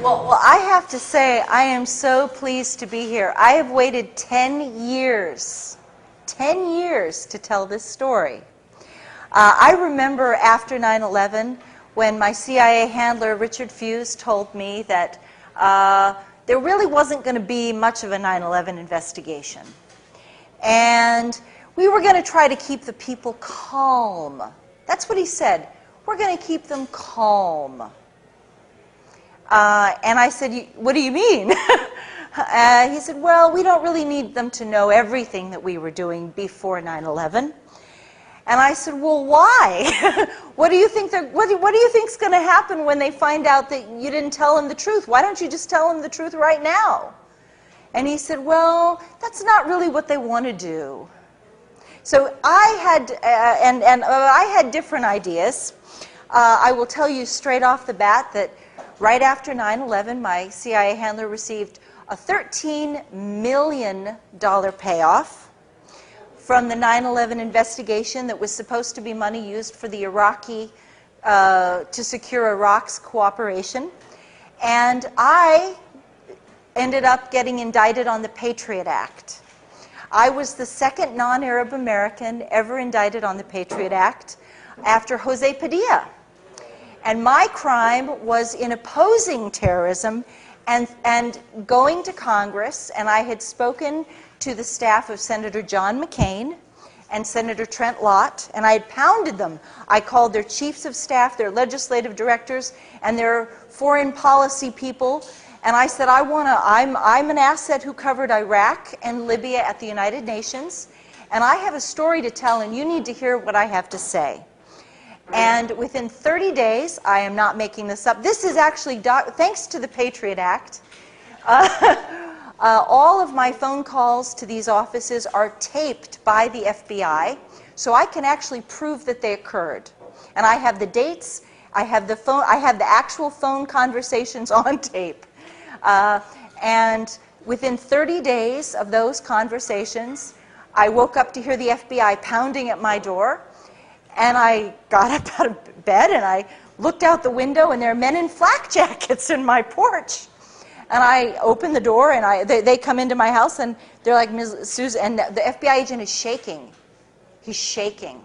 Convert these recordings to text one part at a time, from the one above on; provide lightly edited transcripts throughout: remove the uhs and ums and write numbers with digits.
Well, I have to say, I am so pleased to be here. I have waited 10 years to tell this story. I remember after 9/11, when my CIA handler, Richard Fuse, told me that there really wasn't going to be much of a 9/11 investigation. And we were going to try to keep the people calm. That's what he said. We're going to keep them calm. And I said, what do you mean? He said, well, we don't really need them to know everything that we were doing before 9/11. And I said, well, why? What do you think what do you think's going to happen when they find out that you didn't tell them the truth? Why don't you just tell them the truth right now? And he said, well, that's not really what they want to do. So I had, I had different ideas. I will tell you straight off the bat that right after 9/11, my CIA handler received a $13 million payoff from the 9/11 investigation that was supposed to be money used for the Iraqi, to secure Iraq's cooperation. And I ended up getting indicted on the Patriot Act. I was the second non-Arab American ever indicted on the Patriot Act after Jose Padilla. And my crime was in opposing terrorism and going to Congress, and I had spoken to the staff of Senator John McCain and Senator Trent Lott, and I had pounded them. I called their chiefs of staff, their legislative directors, and their foreign policy people, and I said, I'm an asset who covered Iraq and Libya at the United Nations, and I have a story to tell, and you need to hear what I have to say. And within 30 days, I am not making this up, this is actually, thanks to the Patriot Act, all of my phone calls to these offices are taped by the FBI, so I can actually prove that they occurred. And I have the dates, I have the actual phone conversations on tape. And within 30 days of those conversations, I woke up to hear the FBI pounding at my door. And I got up out of bed and I looked out the window, and there are men in flak jackets in my porch. And I opened the door, and they come into my house, and they're like, Ms. Susan, and the FBI agent is shaking. He's shaking.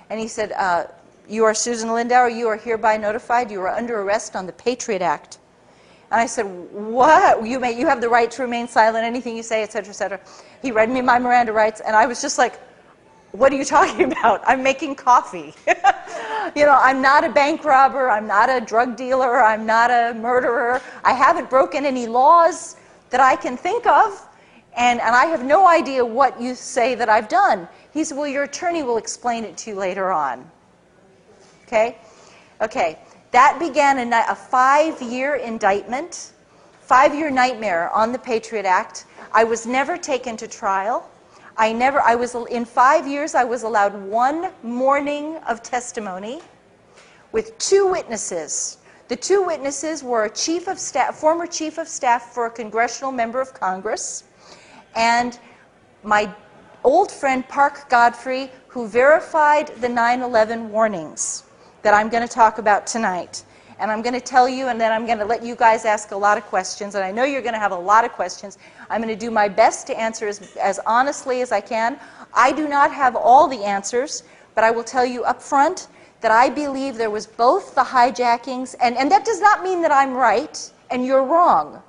And he said, you are Susan Lindauer, you are hereby notified, you are under arrest on the Patriot Act. And I said, what? You have the right to remain silent, anything you say, etc., etc. He read me my Miranda rights, and I was just like, what are you talking about? I'm making coffee. You know, I'm not a bank robber, I'm not a drug dealer, I'm not a murderer. I haven't broken any laws that I can think of, and I have no idea what you say that I've done. He said, well, your attorney will explain it to you later on. Okay? Okay. That began a 5-year indictment, 5-year nightmare on the Patriot Act. I was never taken to trial. In 5 years, I was allowed 1 morning of testimony with 2 witnesses. The 2 witnesses were a former chief of staff for a congressional member of Congress, and my old friend Park Godfrey, who verified the 9/11 warnings that I'm going to talk about tonight. And I'm going to tell you, and then I'm going to let you guys ask a lot of questions, and I know you're going to have a lot of questions. I'm going to do my best to answer as honestly as I can. I do not have all the answers, but I will tell you up front that I believe there was both the hijackings, and that does not mean that I'm right and you're wrong.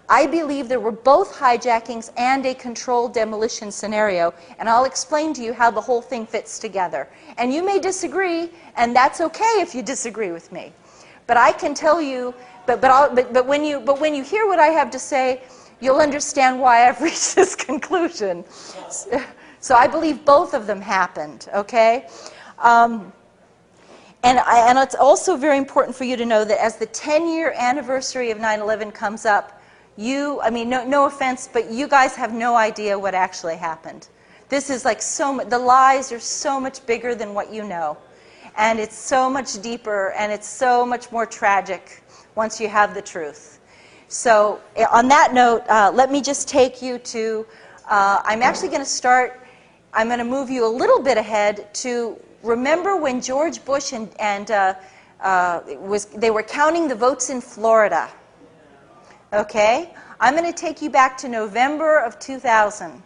I believe there were both hijackings and a controlled demolition scenario, and I'll explain to you how the whole thing fits together. And you may disagree, and that's okay if you disagree with me. But I can tell you, but when you hear what I have to say, you'll understand why I've reached this conclusion. So I believe both of them happened, okay? And it's also very important for you to know that as the 10-year anniversary of 9/11 comes up, no offense, but you guys have no idea what actually happened. This is like the lies are so much bigger than what you know. And it's so much deeper, and it's so much more tragic once you have the truth. So on that note, let me just take you to, I'm actually going to start, I'm going to move you a little bit ahead to remember when George Bush they were counting the votes in Florida. Okay? I'm going to take you back to November of 2000.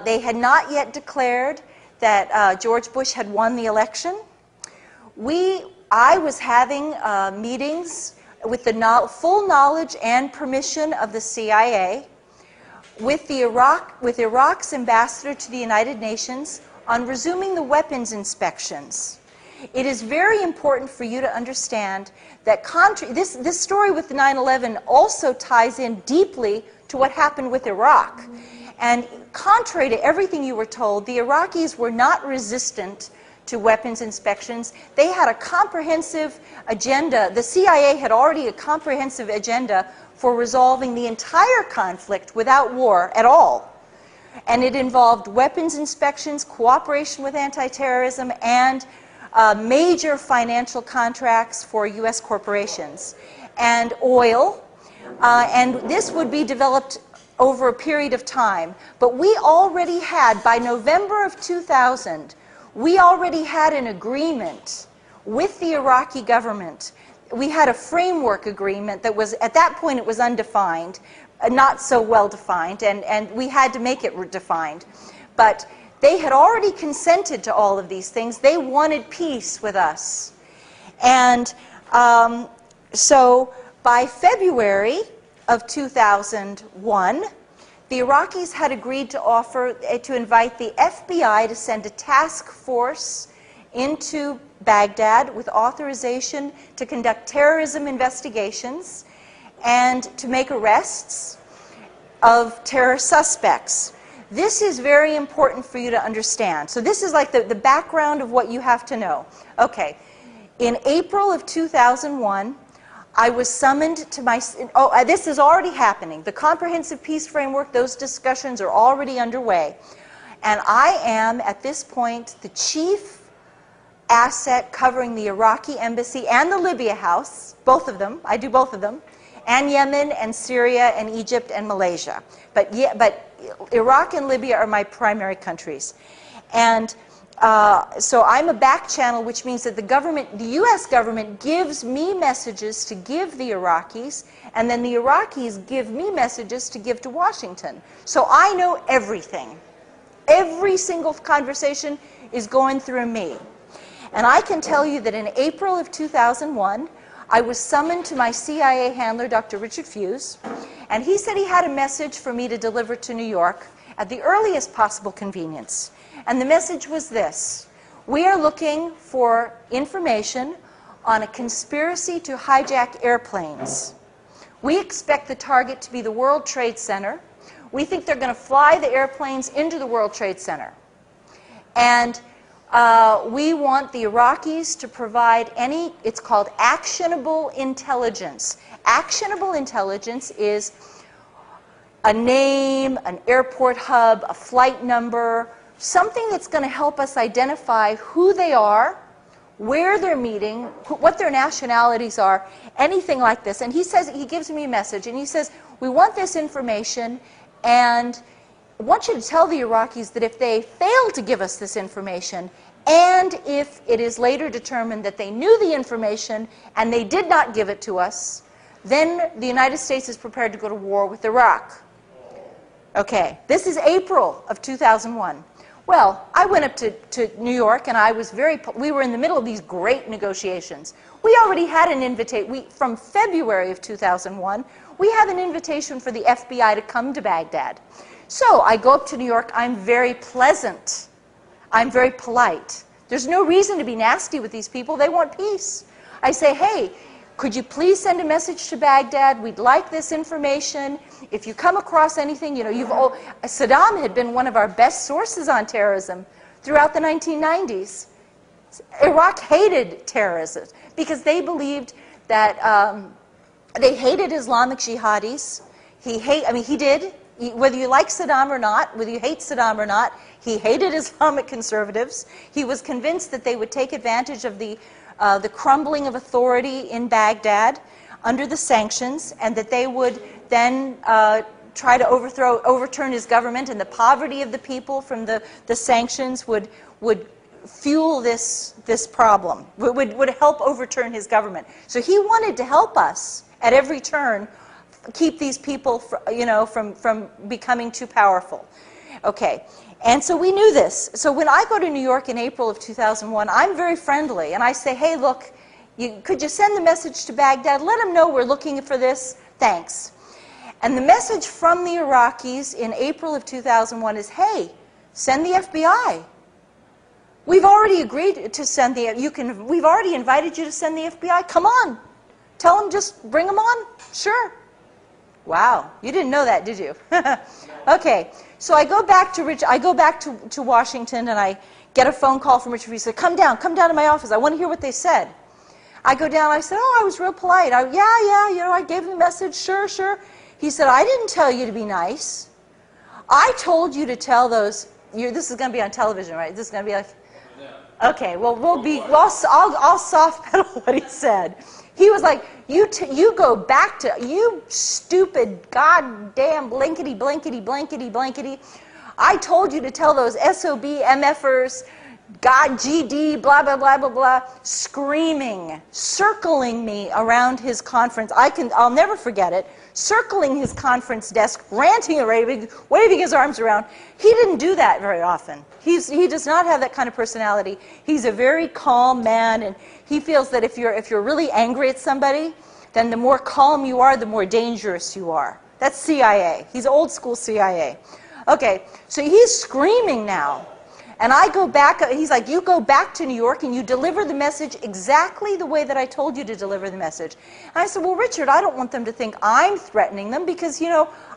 They had not yet declared that George Bush had won the election. I was having meetings with the full knowledge and permission of the CIA with Iraq's ambassador to the United Nations on resuming the weapons inspections. It is very important for you to understand that this story with the 9/11 also ties in deeply to what happened with Iraq. And contrary to everything you were told, the Iraqis were not resistant to weapons inspections. They had a comprehensive agenda. The CIA had already a comprehensive agenda for resolving the entire conflict without war at all. And it involved weapons inspections, cooperation with anti-terrorism, and major financial contracts for U.S. corporations, and oil. And this would be developed over a period of time. But we already had, by November of 2000, we already had an agreement with the Iraqi government. We had a framework agreement that was, at that point, it was undefined, not so well defined, and we had to make it defined. But they had already consented to all of these things. They wanted peace with us. And so by February of 2001, the Iraqis had agreed to invite the FBI to send a task force into Baghdad with authorization to conduct terrorism investigations and to make arrests of terror suspects. This is very important for you to understand. So this is like the background of what you have to know. Okay, in April of 2001, I was summoned to this is already happening. The Comprehensive Peace Framework, those discussions are already underway. And I am, at this point, the chief asset covering the Iraqi embassy and the Libya house, both of them, I do both of them, and Yemen and Syria and Egypt and Malaysia. But Iraq and Libya are my primary countries. And so I'm a back channel, which means that the U.S. government gives me messages to give the Iraqis, and then the Iraqis give me messages to give to Washington. So I know everything. Every single conversation is going through me. And I can tell you that in April of 2001, I was summoned to my CIA handler, Dr. Richard Fuse, and he said he had a message for me to deliver to New York at the earliest possible convenience. And the message was this: we are looking for information on a conspiracy to hijack airplanes. We expect the target to be the World Trade Center. We think they're going to fly the airplanes into the World Trade Center. And we want the Iraqis to provide it's called actionable intelligence. Actionable intelligence is a name, an airport hub, a flight number, something that's going to help us identify who they are, where they're meeting, what their nationalities are, anything like this. And he says, he gives me a message, and he says, we want this information, and I want you to tell the Iraqis that if they fail to give us this information, and if it is later determined that they knew the information and they did not give it to us, then the United States is prepared to go to war with Iraq. Okay, this is April of 2001. Well, I went up to New York, and I was we were in the middle of these great negotiations. We already had an invitation. From February of 2001, we have an invitation for the FBI to come to Baghdad. So I go up to New York. I'm very pleasant. I'm very polite. There's no reason to be nasty with these people. They want peace. I say, hey, could you please send a message to Baghdad? We'd like this information. If you come across anything, Saddam had been one of our best sources on terrorism throughout the 1990s. Iraq hated terrorism because they believed that they hated Islamic jihadis. He did. Whether you like Saddam or not, whether you hate Saddam or not, he hated Islamic conservatives. He was convinced that they would take advantage of the crumbling of authority in Baghdad under the sanctions, and that they would then try to overturn his government, and the poverty of the people from the sanctions would fuel this problem, would help overturn his government. So he wanted to help us at every turn keep these people, from becoming too powerful. Okay, and so we knew this. So when I go to New York in April of 2001, I'm very friendly, and I say, hey, look, could you send the message to Baghdad? Let them know we're looking for this. Thanks. And the message from the Iraqis in April of 2001 is, hey, send the FBI. We've already agreed to send we've already invited you to send the FBI. Come on. Tell them, just bring them on. Sure. Wow, you didn't know that, did you? Okay, so I go back to Washington, and I get a phone call from Richard. He said, come down to my office. I want to hear what they said. I go down, I said, oh, I was real polite. Yeah, I gave him the message, sure. He said, I didn't tell you to be nice. I told you to tell those, this is going to be on television, right? This is going to be like, okay, well, I'll soft pedal what he said. He was like, you go back to, you stupid goddamn blankety. I told you to tell those SOB MFers, God, GD, blah, blah, blah, blah, blah, screaming, circling me around his conference. I'll never forget it. Circling his conference desk, ranting and raving, waving his arms around. He didn't do that very often. He does not have that kind of personality. He's a very calm man, and he feels that if you're really angry at somebody, then the more calm you are, the more dangerous you are. That's CIA. He's old school CIA. Okay, so he's screaming now. And I go back, he's like, you go back to New York and you deliver the message exactly the way that I told you to deliver the message. And I said, well, Richard, I don't want them to think I'm threatening them because,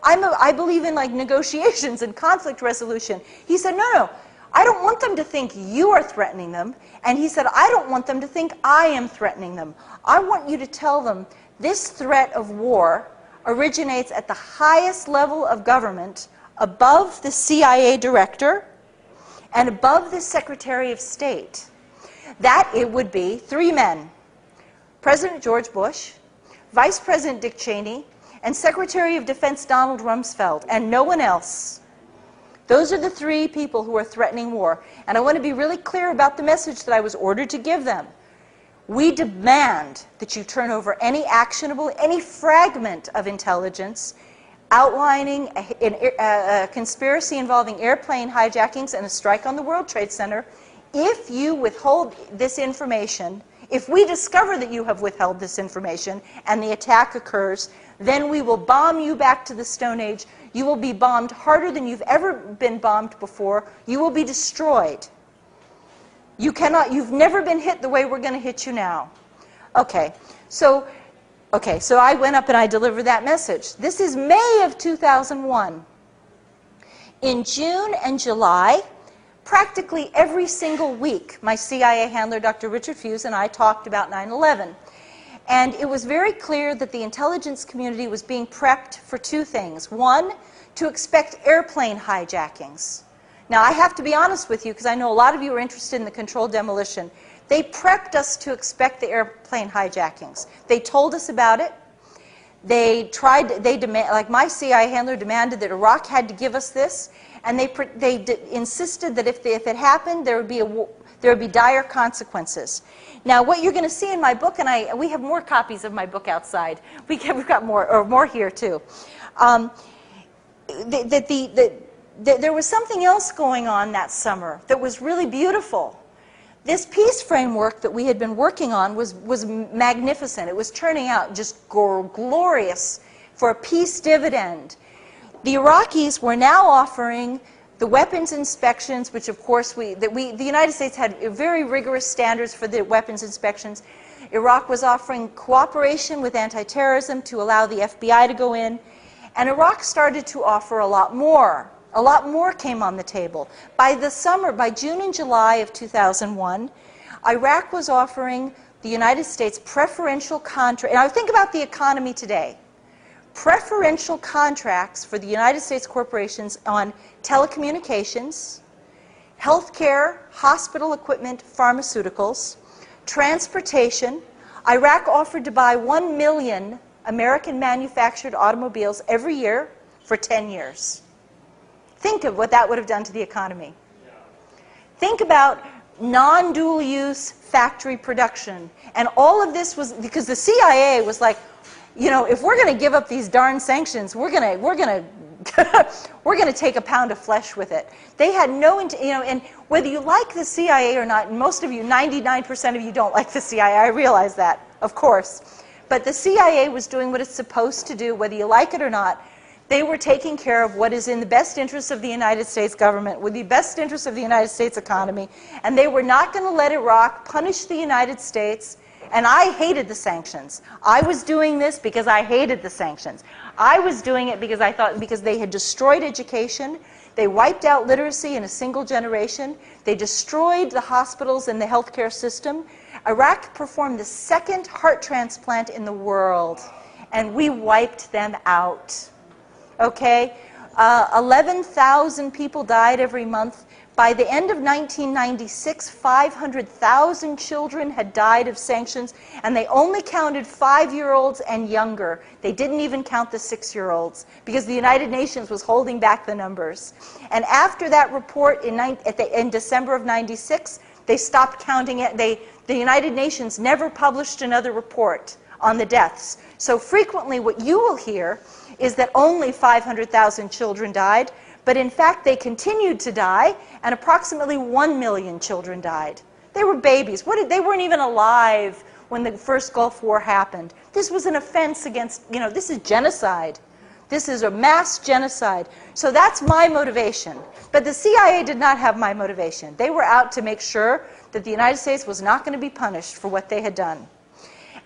I believe in like negotiations and conflict resolution. He said, no, I don't want them to think you are threatening them. And he said, I don't want them to think I am threatening them. I want you to tell them this threat of war originates at the highest level of government, above the CIA director, and above the Secretary of State. That it would be three men: President George Bush, Vice President Dick Cheney, and Secretary of Defense Donald Rumsfeld, and no one else. Those are the three people who are threatening war. And I want to be really clear about the message that I was ordered to give them. We demand that you turn over any actionable, any fragment of intelligence outlining a conspiracy involving airplane hijackings and a strike on the World Trade Center. If you withhold this information, if we discover that you have withheld this information and the attack occurs, then we will bomb you back to the Stone Age. You will be bombed harder than you've ever been bombed before. You will be destroyed. You've never been hit the way we're going to hit you now. Okay, so I went up and I delivered that message. This is May of 2001. In June and July, practically every single week, my CIA handler, Dr. Richard Fuse, and I talked about 9/11. And it was very clear that the intelligence community was being prepped for two things. One, to expect airplane hijackings. Now, I have to be honest with you, because I know a lot of you are interested in the controlled demolition. They prepped us to expect the airplane hijackings. They told us about it. Like my CIA handler demanded that Iraq had to give us this, and they insisted that if it happened, there would be dire consequences. Now, what you're going to see in my book, and we have more copies of my book outside. We've got more here too. There was something else going on that summer that was really beautiful. This peace framework that we had been working on was magnificent. It was turning out just glorious for a peace dividend. The Iraqis were now offering the weapons inspections, which of course the United States had very rigorous standards for the weapons inspections. Iraq was offering cooperation with anti-terrorism to allow the FBI to go in. And Iraq started to offer a lot more. A lot more came on the table. By June and July of 2001, Iraq was offering the United States preferential contracts. Now think about the economy today. Preferential contracts for the United States corporations on telecommunications, healthcare, hospital equipment, pharmaceuticals, transportation. Iraq offered to buy 1 million American manufactured automobiles every year for 10 years. Think of what that would have done to the economy. Yeah. Think about non-dual use factory production. And all of this was because the CIA was like, you know, if we're going to give up these darn sanctions, we're going to we're going to take a pound of flesh with it. They had no, you know, and whether you like the CIA or not, and most of you, 99% of you don't like the CIA, I realize that, of course. But the CIA was doing what it's supposed to do, whether you like it or not. They were taking care of what is in the best interest of the United States government, with the best interest of the United States economy, and they were not going to let Iraq punish the United States. And I hated the sanctions. I was doing this because I hated the sanctions. I was doing it because I thought, because they had destroyed education, they wiped out literacy in a single generation, they destroyed the hospitals and the healthcare system. Iraq performed the second heart transplant in the world, and we wiped them out. Okay? 11,000 people died every month. By the end of 1996, 500,000 children had died of sanctions, and they only counted 5-year-olds and younger. They didn't even count the 6-year-olds, because the United Nations was holding back the numbers. And after that report in December of 96, they stopped counting it. The United Nations never published another report on the deaths. So frequently what you will hear is that only 500,000 children died, but in fact they continued to die, and approximately 1 million children died. They were babies. They weren't even alive when the first Gulf War happened. This was an offense against, you know, this is genocide. This is a mass genocide. So that's my motivation. But the CIA did not have my motivation. They were out to make sure that the United States was not going to be punished for what they had done.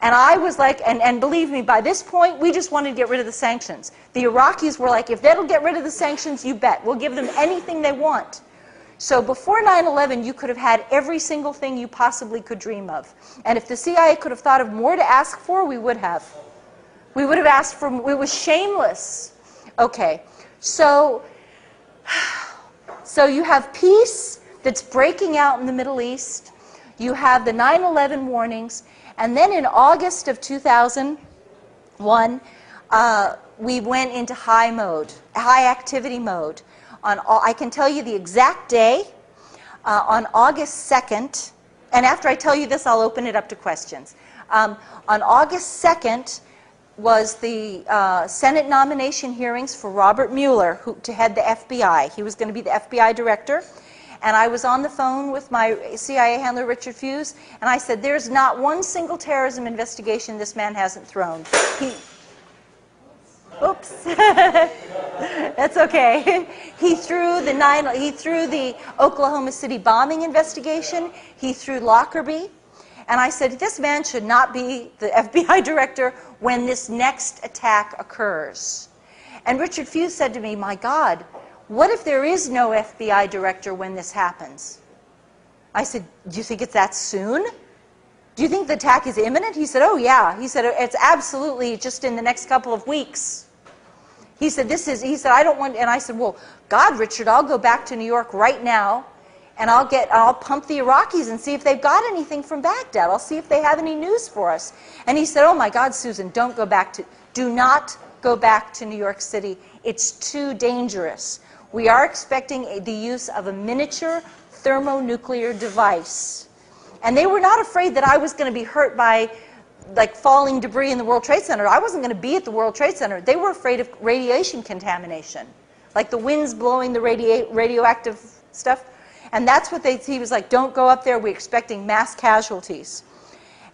And I was like, and believe me, by this point, we just wanted to get rid of the sanctions. The Iraqis were like, if they'll get rid of the sanctions, you bet. We'll give them anything they want. So before 9/11, you could have had every single thing you possibly could dream of. And if the CIA could have thought of more to ask for, we would have. We would have asked for, it was shameless. Okay, so you have peace that's breaking out in the Middle East. You have the 9/11 warnings. And then in August of 2001, we went into high mode, high activity mode. I can tell you the exact day, on August 2nd, and after I tell you this, I'll open it up to questions. On August 2nd was the Senate nomination hearings for Robert Mueller to head the FBI. He was going to be the FBI director. And I was on the phone with my CIA handler, Richard Fuse, and I said, there's not one single terrorism investigation this man hasn't thrown. Oops. That's okay. He threw the Oklahoma City bombing investigation. He threw Lockerbie. And I said, this man should not be the FBI director when this next attack occurs. And Richard Fuse said to me, my God, what if there is no FBI director when this happens? I said, do you think it's that soon? Do you think the attack is imminent? He said, oh yeah. He said, it's absolutely just in the next couple of weeks. He said, I don't want, and I said, well, God, Richard, I'll go back to New York right now, and I'll pump the Iraqis and see if they've got anything from Baghdad. I'll see if they have any news for us. And he said, oh my God, Susan, do not go back to New York City. It's too dangerous. We are expecting the use of a miniature thermonuclear device. And they were not afraid that I was going to be hurt by like falling debris in the World Trade Center. I wasn't going to be at the World Trade Center. They were afraid of radiation contamination, like the winds blowing the radioactive stuff. And that's what he was like, don't go up there. We're expecting mass casualties.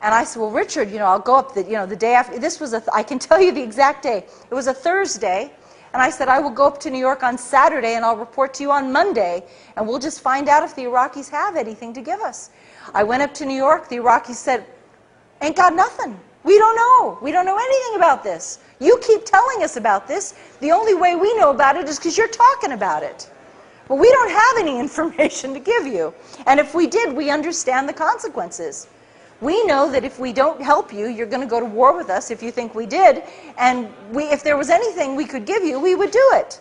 And I said, well, Richard, I'll go up the day after. This was I can tell you the exact day. It was a Thursday. And I said, I will go up to New York on Saturday and I'll report to you on Monday, and we'll just find out if the Iraqis have anything to give us. I went up to New York. The Iraqis said, ain't got nothing. We don't know. We don't know anything about this. You keep telling us about this. The only way we know about it is because you're talking about it. Well, we don't have any information to give you. And if we did, we understand the consequences. We know that if we don't help you, you're going to go to war with us if you think we did. And if there was anything we could give you, we would do it.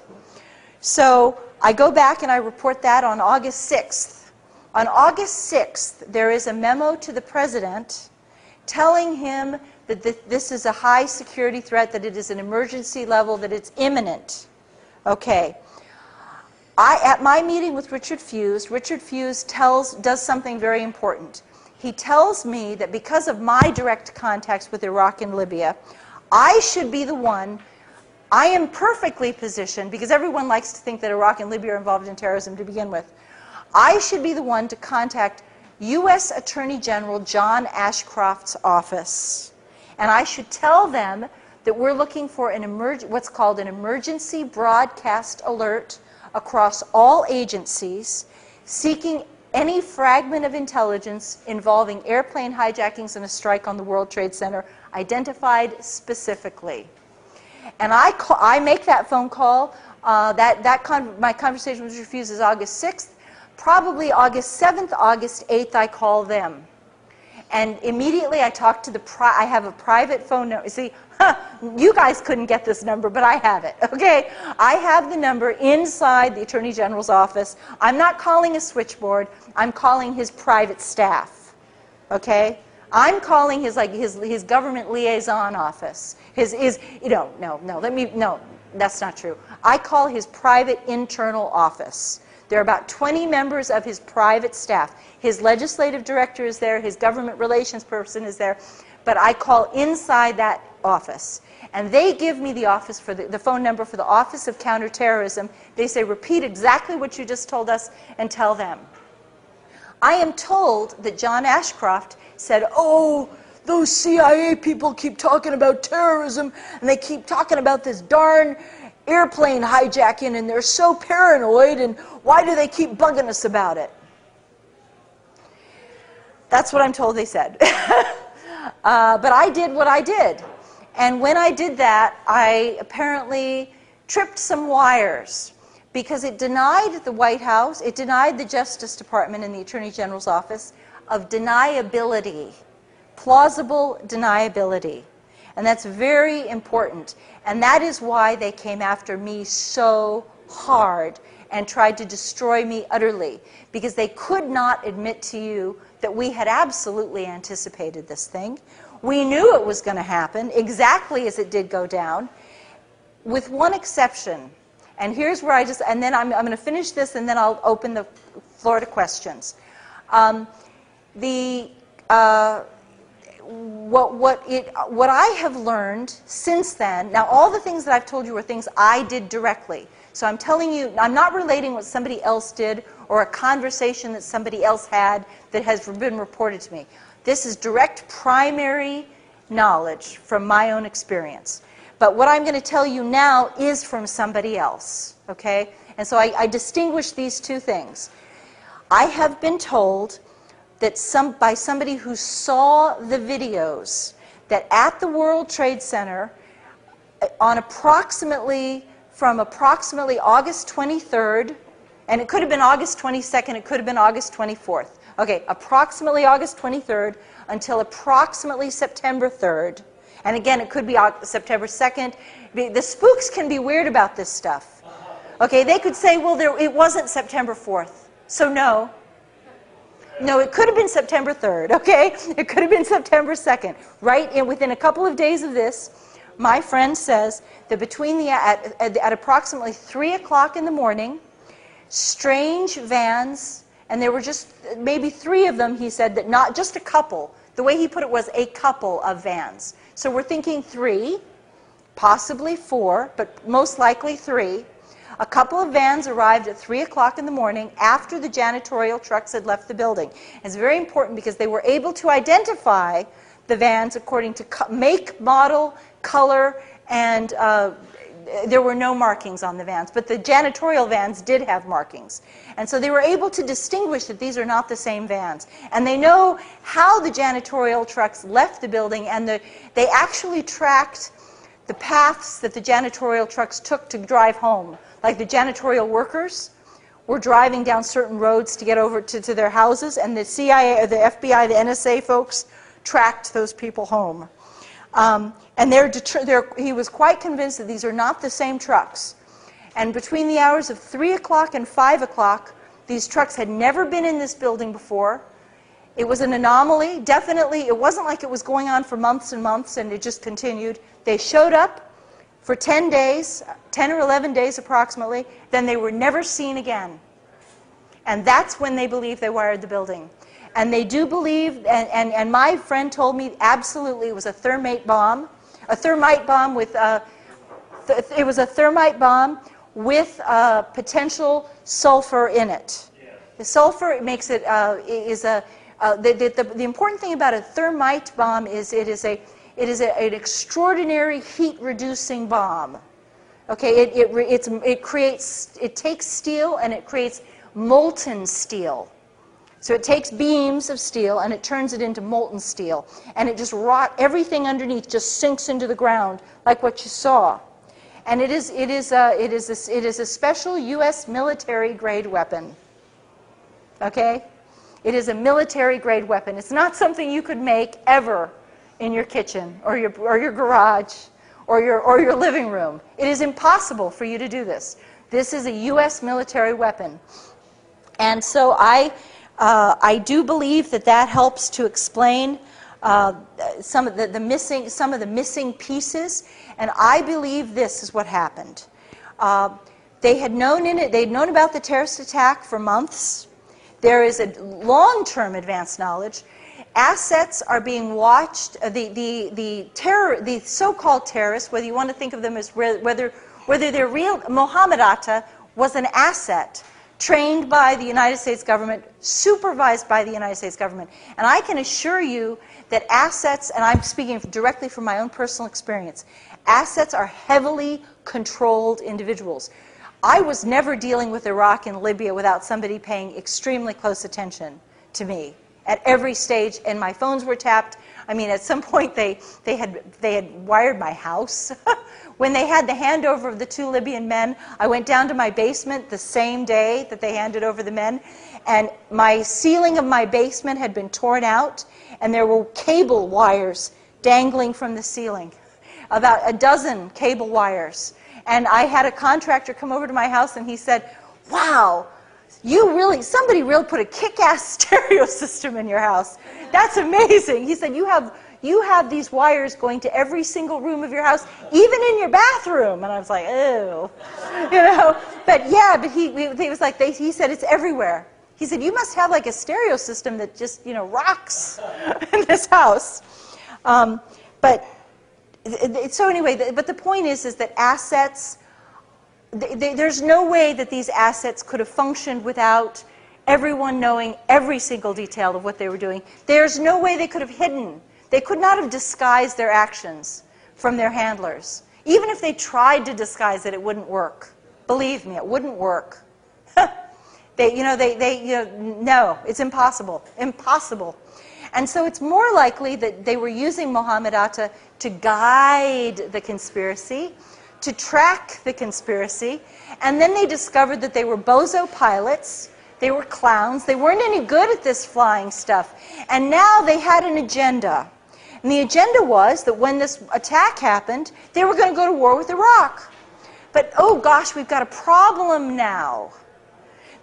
So I go back and I report that on August 6th. On August 6th, there is a memo to the president telling him that this is a high security threat, that it is an emergency level, that it's imminent. Okay. At my meeting with Richard Fuse does something very important. He tells me that because of my direct contacts with Iraq and Libya, I should be the one. I am perfectly positioned, because everyone likes to think that Iraq and Libya are involved in terrorism to begin with. I should be the one to contact U.S. Attorney General John Ashcroft's office. And I should tell them that we're looking for what's called an emergency broadcast alert across all agencies, seeking any fragment of intelligence involving airplane hijackings and a strike on the World Trade Center, identified specifically. And I make that phone call. My conversation was refused as August 6th. Probably August 7th, August 8th, I call them. And immediately I talk to I have a private phone number. See, you guys couldn't get this number, but I have it, okay? I have the number inside the Attorney General's office. I'm not calling a switchboard. I'm calling his private staff, okay? I'm calling his government liaison office. No, that's not true. I call his private internal office. There are about 20 members of his private staff. His legislative director is there, his government relations person is there, but I call inside that office. And they give me the office for the phone number for the Office of Counterterrorism. They say, repeat exactly what you just told us and tell them. I am told that John Ashcroft said, oh, those CIA people keep talking about terrorism, and they keep talking about this darn airplane hijacking, and they're so paranoid, and why do they keep bugging us about it? That's what I'm told they said. But I did what I did. And when I did that, I apparently tripped some wires, because it denied the White House, it denied the Justice Department and the Attorney General's office of deniability, plausible deniability. And that's very important. And that is why they came after me so hard and tried to destroy me utterly, because they could not admit to you that we had absolutely anticipated this thing. We knew it was going to happen exactly as it did go down, with one exception. And here's where and then I'm going to finish this, and then I'll open the floor to questions. What I have learned since then, now all the things that I've told you were things I did directly. So I'm telling you, I'm not relating what somebody else did or a conversation that somebody else had that has been reported to me. This is direct primary knowledge from my own experience. But what I'm going to tell you now is from somebody else, okay? And so I distinguish these two things. I have been told that by somebody who saw the videos that at the World Trade Center on from approximately August 23rd, and it could have been August 22nd, it could have been August 24th. Okay, approximately August 23rd until approximately September 3rd. And again, it could be September 2nd. The spooks can be weird about this stuff. Okay, they could say, well, it wasn't September 4th. So no. No, it could have been September 3rd, okay? It could have been September 2nd. Right? And within a couple of days of this, my friend says that at approximately 3 o'clock in the morning, strange vans, and there were just maybe 3 of them, he said, that not just a couple. The way he put it was a couple of vans. So we're thinking 3, possibly 4, but most likely 3. A couple of vans arrived at 3 o'clock in the morning after the janitorial trucks had left the building. It's very important because they were able to identify the vans according to make, model, color, and there were no markings on the vans. But the janitorial vans did have markings. And so they were able to distinguish that these are not the same vans. And they know how the janitorial trucks left the building, and they actually tracked the paths that the janitorial trucks took to drive home. Like the janitorial workers were driving down certain roads to get over to their houses, and the CIA, the FBI, the NSA folks tracked those people home. And he was quite convinced that these are not the same trucks. And between the hours of 3 o'clock and 5 o'clock, these trucks had never been in this building before. It was an anomaly. Definitely, it wasn't like it was going on for months and months and it just continued. They showed up for 10 days, 10 or 11 days approximately, then they were never seen again. And that's when they believe they wired the building. And they do believe, and my friend told me absolutely it was a thermite bomb, a thermite bomb with, it was a thermite bomb with potential sulfur in it. The sulfur makes it, the important thing about a thermite bomb is it is an extraordinary heat-reducing bomb. Okay, it takes steel and it creates molten steel. So it takes beams of steel and it turns it into molten steel, and it just everything underneath just sinks into the ground like what you saw. And it is a special U.S. military grade weapon. Okay, it is a military grade weapon. It's not something you could make ever in your kitchen or your garage or your living room. It is impossible for you to do this. This is a U.S. military weapon, and so I do believe that helps to explain some of the missing pieces, and I believe this is what happened. They'd known about the terrorist attack for months. There is a long-term advanced knowledge. Assets are being watched. The so-called terrorists, whether you want to think of them as whether they're real, Mohammed Atta was an asset trained by the United States government, supervised by the United States government. And I can assure you that assets, and I'm speaking directly from my own personal experience, assets are heavily controlled individuals. I was never dealing with Iraq and Libya without somebody paying extremely close attention to me at every stage, and my phones were tapped. I mean, at some point they had wired my house. When they had the handover of the 2 Libyan men, I went down to my basement the same day that they handed over the men, and my ceiling of my basement had been torn out, and there were cable wires dangling from the ceiling, about a dozen cable wires. And I had a contractor come over to my house, and he said, "Wow, somebody really put a kick-ass stereo system in your house. That's amazing." He said, you have these wires going to every single room of your house, even in your bathroom. And I was like, ew, you know. But yeah, but he was like, he said it's everywhere. He said, you must have like a stereo system that just, rocks in this house. So anyway, but the point is that assets, there's no way that these assets could have functioned without everyone knowing every single detail of what they were doing. There's no way they could have hidden. They could not have disguised their actions from their handlers. Even if they tried to disguise it, it wouldn't work. Believe me, it wouldn't work. No, it's impossible. Impossible. And so it's more likely that they were using Mohammed Atta to guide the conspiracy, to track the conspiracy, and then they discovered that they were bozo pilots, they were clowns, they weren't any good at this flying stuff, and now they had an agenda. And the agenda was that when this attack happened, they were going to go to war with Iraq. But oh gosh, we've got a problem now.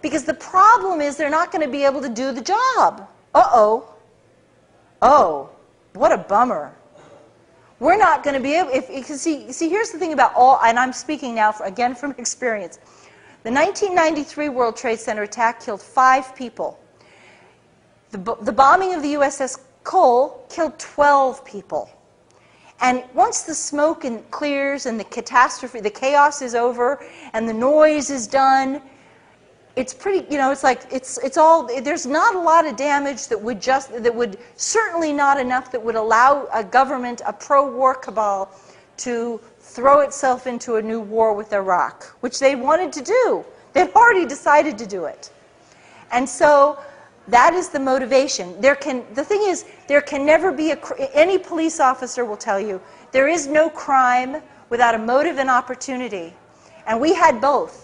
Because the problem is they're not going to be able to do the job. Uh-oh. Oh, what a bummer. We're not going to be able, see, here's the thing about and I'm speaking now, again from experience. The 1993 World Trade Center attack killed 5 people. The bombing of the USS Cole killed 12 people. And once the smoke clears and the catastrophe, the chaos is over, and the noise is done, it's pretty, it's like, it's all, there's not a lot of damage that would certainly not enough that would allow a government, a pro-war cabal, to throw itself into a new war with Iraq, which they wanted to do. They'd already decided to do it. And so that is the motivation. The thing is, there can never be any police officer will tell you, there is no crime without a motive and opportunity. And we had both.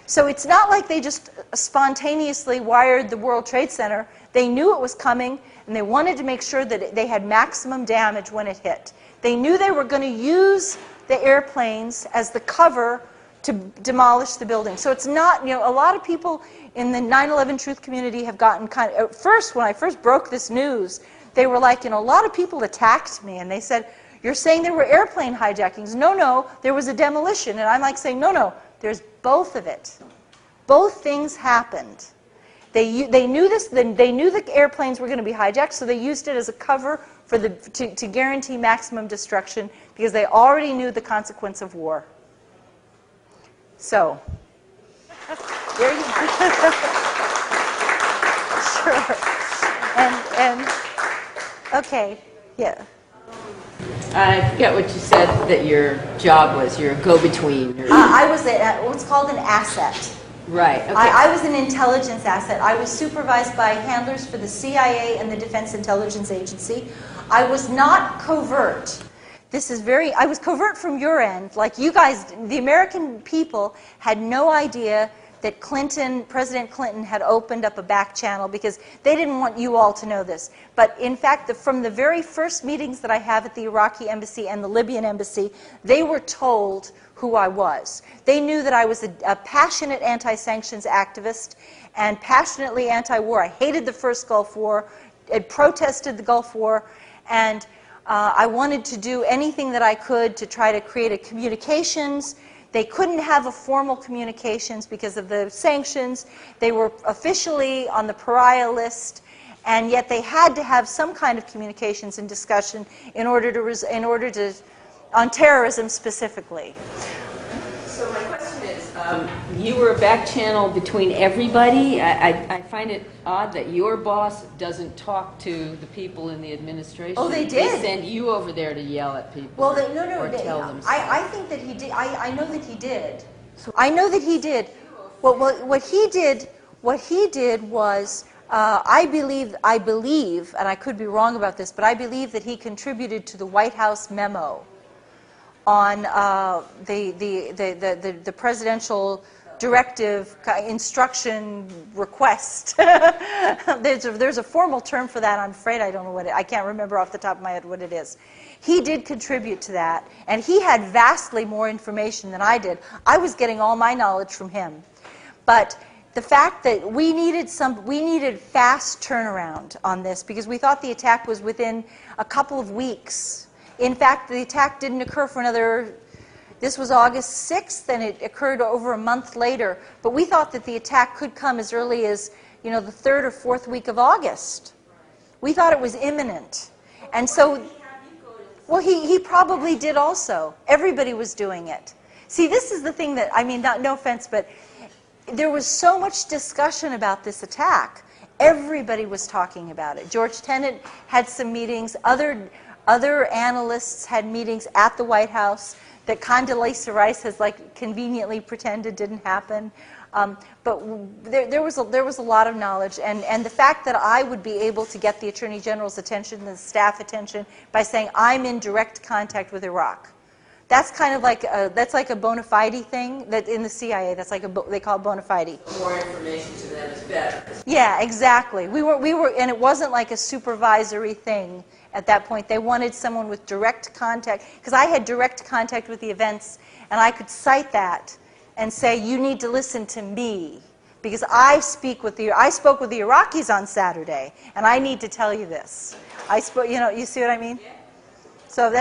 So it's not like they just spontaneously wired the World Trade Center. They knew it was coming, and they wanted to make sure that they had maximum damage when it hit. They knew they were going to use the airplanes as the cover to demolish the building. So it's not, a lot of people in the 9/11 truth community have gotten kind of, at first, when I first broke this news, they were like, a lot of people attacked me, and they said, you're saying there were airplane hijackings. No, there was a demolition. And I'm like saying, no, there's both of it. Both things happened. They knew this, they knew the airplanes were going to be hijacked, so they used it as a cover to guarantee maximum destruction, because they already knew the consequence of war. So, there you have it. Sure. And okay, yeah. I forget what you said that your job was. You're a go-between. I was what's called an asset. Right. Okay. I was an intelligence asset. I was supervised by handlers for the CIA and the Defense Intelligence Agency. I was not covert. I was covert from your end. Like you guys, the American people had no idea that President Clinton had opened up a back channel, because they didn't want you all to know this. But in fact, from the very first meetings that I have at the Iraqi embassy and the Libyan embassy, they were told who I was. They knew that I was a passionate anti-sanctions activist and passionately anti-war. I hated the first Gulf War, I protested the Gulf War, and I wanted to do anything that I could to try to create a communications. They couldn't have a formal communications because of the sanctions. They were officially on the pariah list, and yet they had to have some kind of communications and discussion in order to on terrorism specifically. So my question is, you were a back channel between everybody. I find it odd that your boss doesn't talk to the people in the administration. Oh, they did. They send you over there to yell at people. Well, tell them. I think that he did. I know that he did. I know that he did. Well, what he did was, I believe, and I could be wrong about this, but I believe that he contributed to the White House memo on the presidential directive instruction request. There's a formal term for that. I'm afraid I don't know I can't remember off the top of my head what it is. He did contribute to that, and he had vastly more information than I did. I was getting all my knowledge from him. But the fact that we needed fast turnaround on this, because we thought the attack was within a couple of weeks. In fact, the attack didn't occur for this was August 6th, and it occurred over a month later. But we thought that the attack could come as early as, the 3rd or 4th week of August. We thought it was imminent. And so, well, he probably did also. Everybody was doing it. See, this is the thing that, no offense, but there was so much discussion about this attack. Everybody was talking about it. George Tenet had some meetings. Other analysts had meetings at the White House that Condoleezza Rice has conveniently pretended didn't happen. But there was a lot of knowledge, and the fact that I would be able to get the Attorney General's attention, the staff attention, by saying I'm in direct contact with Iraq. That's kind of like a bona fide thing that in the CIA. That's they call it bona fide. More information to them is better. Yeah, exactly. We were, and it wasn't like a supervisory thing. At that point, they wanted someone with direct contact, because I had direct contact with the events, and I could cite that and say, you need to listen to me, because I spoke with the Iraqis on Saturday, and I need to tell you this. You see what I mean? Yeah. So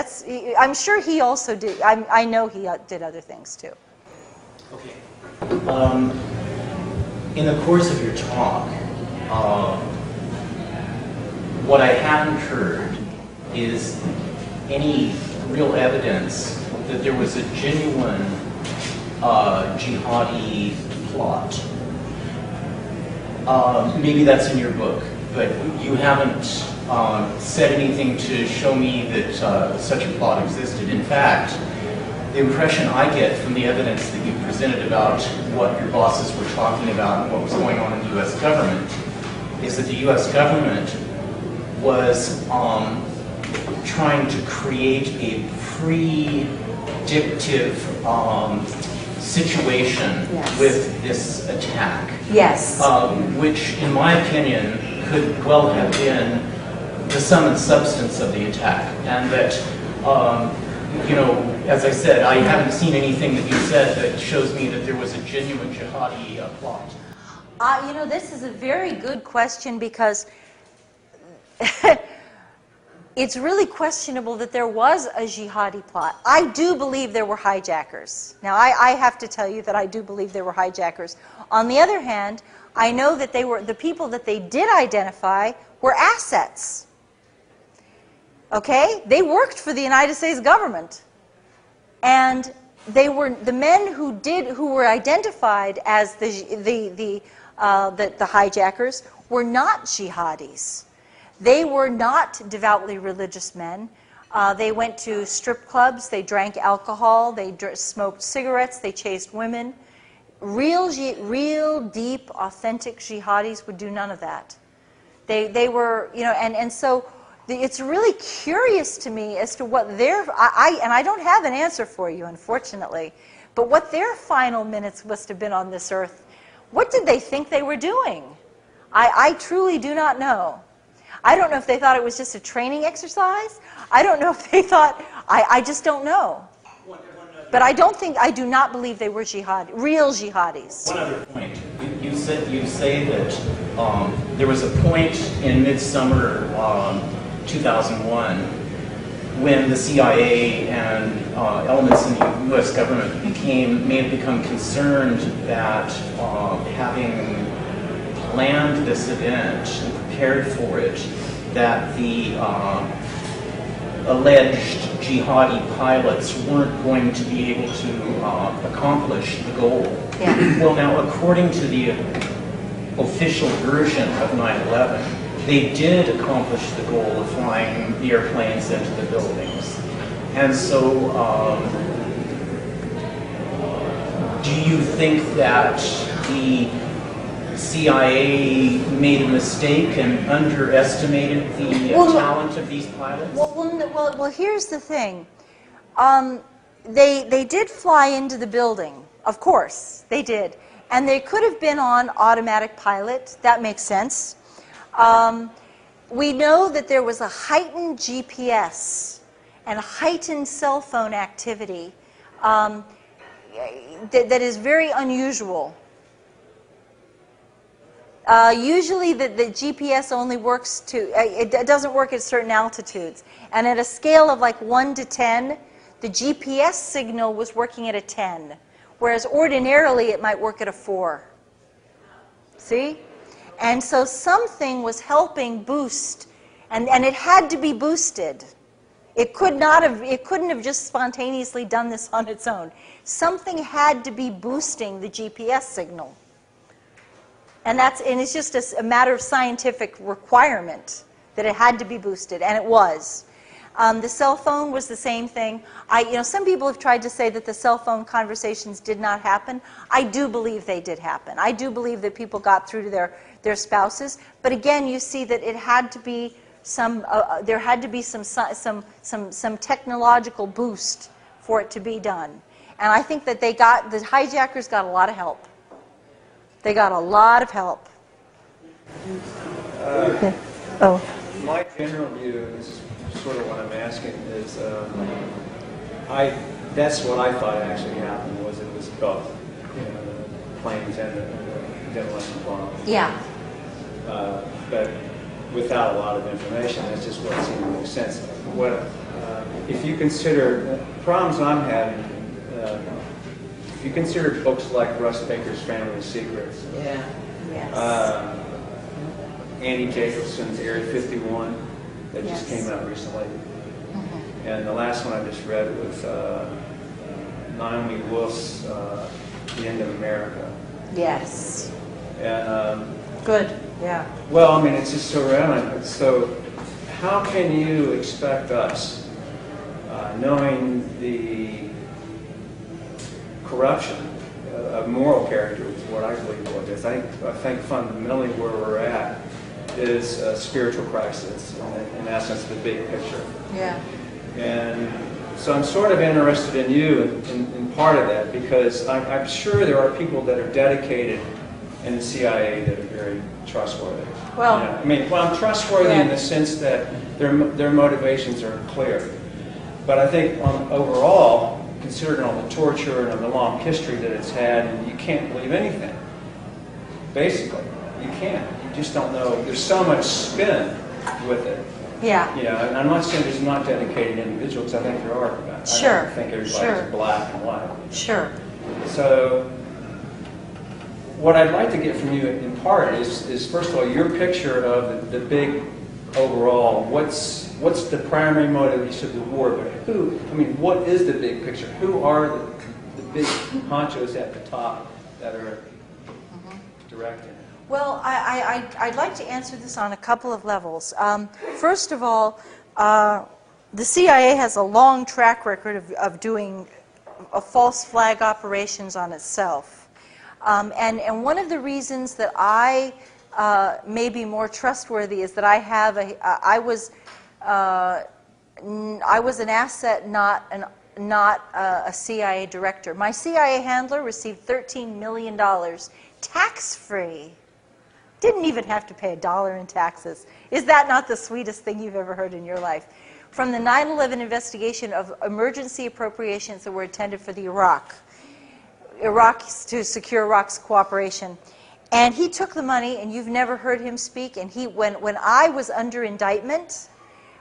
I'm sure he also did. I know he did other things too. Okay. In the course of your talk, what I haven't heard is any real evidence that there was a genuine jihadi plot. Maybe that's in your book, but you haven't said anything to show me that such a plot existed. In fact, the impression I get from the evidence that you presented about what your bosses were talking about and what was going on in the U.S. government is that the U.S. government was trying to create a predictive situation with this attack. Yes. Which, in my opinion, could well have been the sum and substance of the attack. And that, as I said, I haven't seen anything that you said that shows me that there was a genuine jihadi plot. This is a very good question, because it's really questionable that there was a jihadi plot. I do believe there were hijackers. Now, I have to tell you that I do believe there were hijackers. On the other hand, I know that the people that they did identify were assets. Okay? They worked for the United States government. And they were the men who were identified as the hijackers were not jihadis. They were not devoutly religious men. They went to strip clubs, they drank alcohol, they smoked cigarettes, they chased women. Real deep, authentic jihadis would do none of that. They were, you know, and so it's really curious to me as to what their, and I don't have an answer for you, unfortunately, but what their final minutes must have been on this earth. What did they think they were doing? I truly do not know. I don't know if they thought it was just a training exercise. I don't know if they thought, I just don't know. But I do not believe they were real jihadis. One other point. You say that there was a point in midsummer 2001 when the CIA and elements in the U.S. government may have become concerned that having planned this event and prepared for it, that the alleged jihadi pilots weren't going to be able to accomplish the goal. Yeah. Well, now, according to the official version of 9/11, they did accomplish the goal of flying the airplanes into the buildings. And so, do you think that the CIA made a mistake and underestimated the talent of these pilots? Well, here's the thing. They did fly into the building. Of course, they did. And they could have been on automatic pilot. That makes sense. We know that there was a heightened GPS and heightened cell phone activity that is very unusual. Usually the GPS only works it doesn't work at certain altitudes. And at a scale of like 1 to 10, the GPS signal was working at a 10, whereas ordinarily it might work at a 4. See? And so something was helping boost, and it had to be boosted. It couldn't have just spontaneously done this on its own. Something had to be boosting the GPS signal. And it's just a matter of scientific requirement that it had to be boosted, and it was. The cell phone was the same thing. Some people have tried to say that the cell phone conversations did not happen. I do believe they did happen. I do believe that people got through to their spouses. But again, you see that it had to be there had to be some technological boost for it to be done. And I think that the hijackers got a lot of help. They got a lot of help. My general view is sort of what I'm asking is, that's what I thought actually happened, was it was both, the planes and the demolition bomb. Yeah. But without a lot of information, that's just what seemed to make sense. If you consider problems I'm having, if you consider books like Russ Baker's Family Secrets, Yeah. Yes. Andy Jacobson's Area 51 that just Yes. came out recently, Mm-hmm. and the last one I just read was Naomi Wolf's The End of America. Yes. And Good. Yeah. well, I mean, it's just so relevant. So, how can you expect us, knowing the corruption of moral character, is what I believe it is. I think fundamentally where we're at is a spiritual crisis, in essence, the big picture. Yeah. And so I'm sort of interested in you in part of that, because I'm sure there are people that are dedicated in the CIA that are very trustworthy. Well, I'm trustworthy in the sense that their motivations are clear. But I think overall, considering all the torture and the long history that it's had, and you can't believe anything. Basically, you can't. You just don't know. There's so much spin with it. Yeah. And I'm not saying there's not dedicated individuals. I think there are. Sure. I don't think everybody's black and white. Sure. So, what I'd like to get from you in part is first of all, your picture of the big overall, what's what's the primary motive? You said the war, but who? I mean, what is the big picture? Who are the big honchos at the top that are directing? Well, I'd like to answer this on a couple of levels. First of all, the CIA has a long track record of doing false flag operations on itself. And one of the reasons that I may be more trustworthy is that I was an asset, not a CIA director. My CIA handler received $13 million tax-free. Didn't even have to pay $1 in taxes. Is that not the sweetest thing you've ever heard in your life? From the 9/11 investigation of emergency appropriations that were intended for the Iraq to secure Iraq's cooperation. And he took the money, and you've never heard him speak. And when I was under indictment,